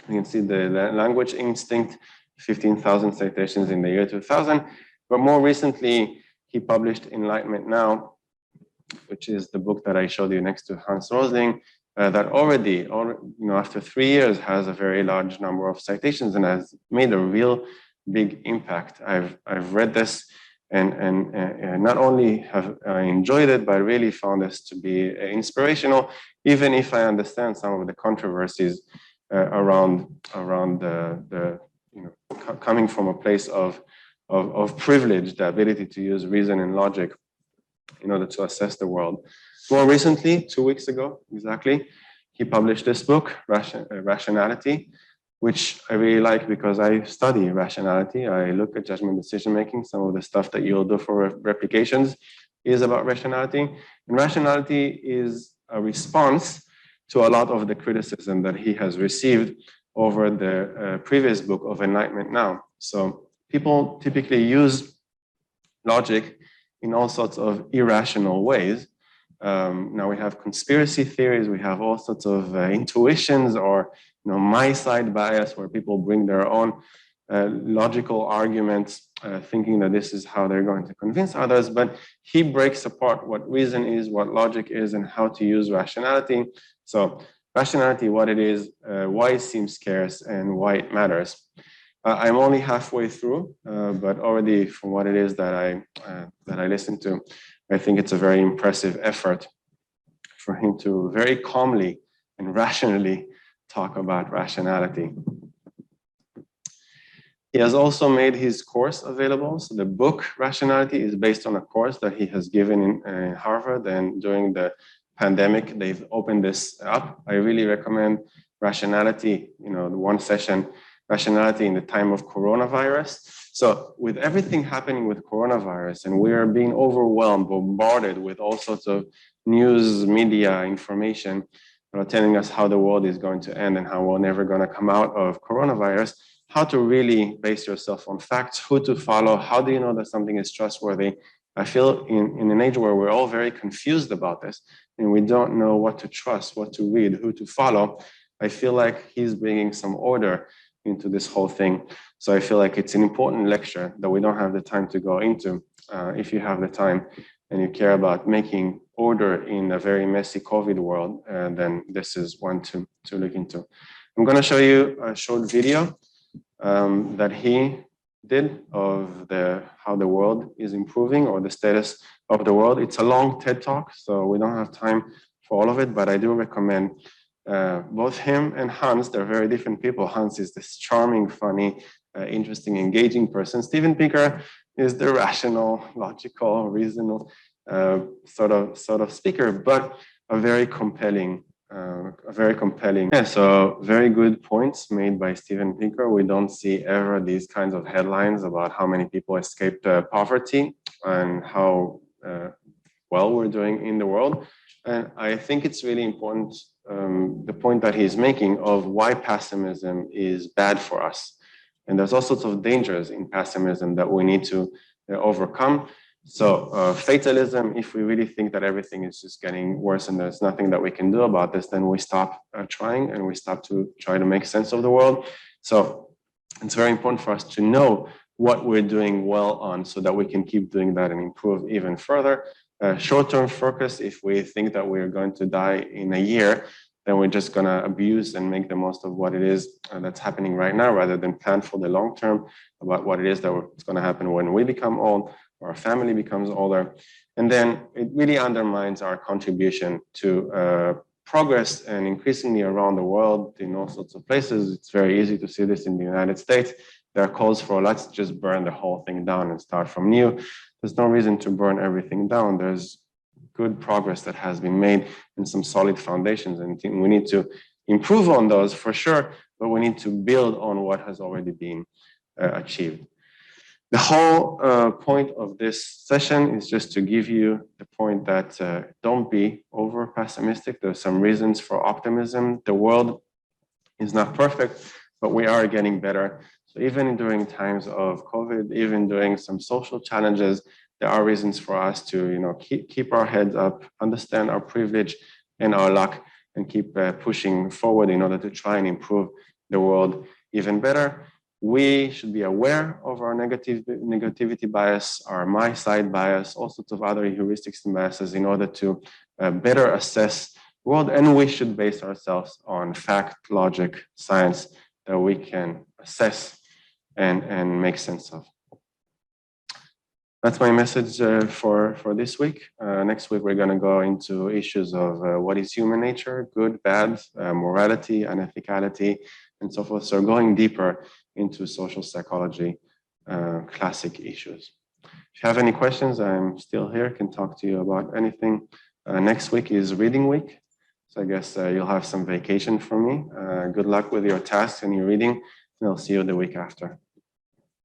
You can see the language instinct, 15,000 citations in the year 2000. But more recently, he published Enlightenment Now, which is the book that I showed you next to Hans Rosling, that already, after 3 years, has a very large number of citations and has made a real big impact. I've read this and not only have I enjoyed it, but I really found this to be inspirational, even if I understand some of the controversies around the coming from a place of privilege, the ability to use reason and logic in order to assess the world. More recently, 2 weeks ago, exactly, he published this book, Rationality, which I really like because I study rationality. I look at judgment decision-making. Some of the stuff that you'll do for replications is about rationality. And rationality is a response to a lot of the criticism that he has received over the previous book of Enlightenment Now. So people typically use logic in all sorts of irrational ways. Now we have conspiracy theories, we have all sorts of intuitions or my side bias, where people bring their own logical arguments, thinking that this is how they're going to convince others. But he breaks apart what reason is, what logic is, and how to use rationality. So rationality, what it is, why it seems scarce, and why it matters. I'm only halfway through, but already from what it is that I listened to, I think it's a very impressive effort for him to very calmly and rationally talk about rationality. He has also made his course available. So the book Rationality is based on a course that he has given in Harvard, and during the pandemic, they've opened this up. I really recommend rationality, the one session, rationality in the time of coronavirus. So with everything happening with coronavirus, and we are being overwhelmed, bombarded with all sorts of news, media, information, telling us how the world is going to end and how we're never going to come out of coronavirus, how to really base yourself on facts, who to follow, how do you know that something is trustworthy? I feel in an age where we're all very confused about this and we don't know what to trust, what to read, who to follow, I feel like he's bringing some order into this whole thing. So I feel like it's an important lecture that we don't have the time to go into. If you have the time and you care about making order in a very messy COVID world, then this is one to look into. I'm going to show you a short video that he did of how the world is improving or the status of the world. It's a long TED talk, so we don't have time for all of it, but I do recommend both him and Hans. They're very different people. Hans is this charming, funny, interesting, engaging person. Steven Pinker is the rational, logical, reasonable sort of speaker, but a very compelling. Yeah, so very good points made by Steven Pinker. We don't see ever these kinds of headlines about how many people escaped poverty and how well we're doing in the world. And I think it's really important, the point that he's making of why pessimism is bad for us. And there's all sorts of dangers in pessimism that we need to overcome. So fatalism, if we really think that everything is just getting worse and there's nothing that we can do about this, then we stop trying and we stop to try to make sense of the world. So it's very important for us to know what we're doing well on so that we can keep doing that and improve even further. Short-term focus, if we think that we're going to die in a year, then we're just going to abuse and make the most of what it is that's happening right now, rather than plan for the long term about what it is that's going to happen when we become old or our family becomes older. And then it really undermines our contribution to progress, and increasingly around the world in all sorts of places. It's very easy to see this in the United States. There are calls for let's just burn the whole thing down and start from new. There's no reason to burn everything down. There's good progress that has been made and some solid foundations, and we need to improve on those for sure, but we need to build on what has already been achieved. The whole point of this session is just to give you the point that don't be over pessimistic. There's some reasons for optimism. The world is not perfect, but we are getting better. So even during times of COVID, even during some social challenges, there are reasons for us to keep our heads up, understand our privilege and our luck, and keep pushing forward in order to try and improve the world even better. We should be aware of our negativity bias, our my side bias, all sorts of other heuristics and biases in order to better assess the world. And we should base ourselves on fact, logic, science that we can assess and make sense of. That's my message for this week. Next week, we're going to go into issues of what is human nature, good, bad, morality, unethicality, and so forth. So going deeper into social psychology, classic issues. If you have any questions, I'm still here, can talk to you about anything. Next week is reading week. So I guess you'll have some vacation from me. Good luck with your tasks and your reading, and I'll see you the week after.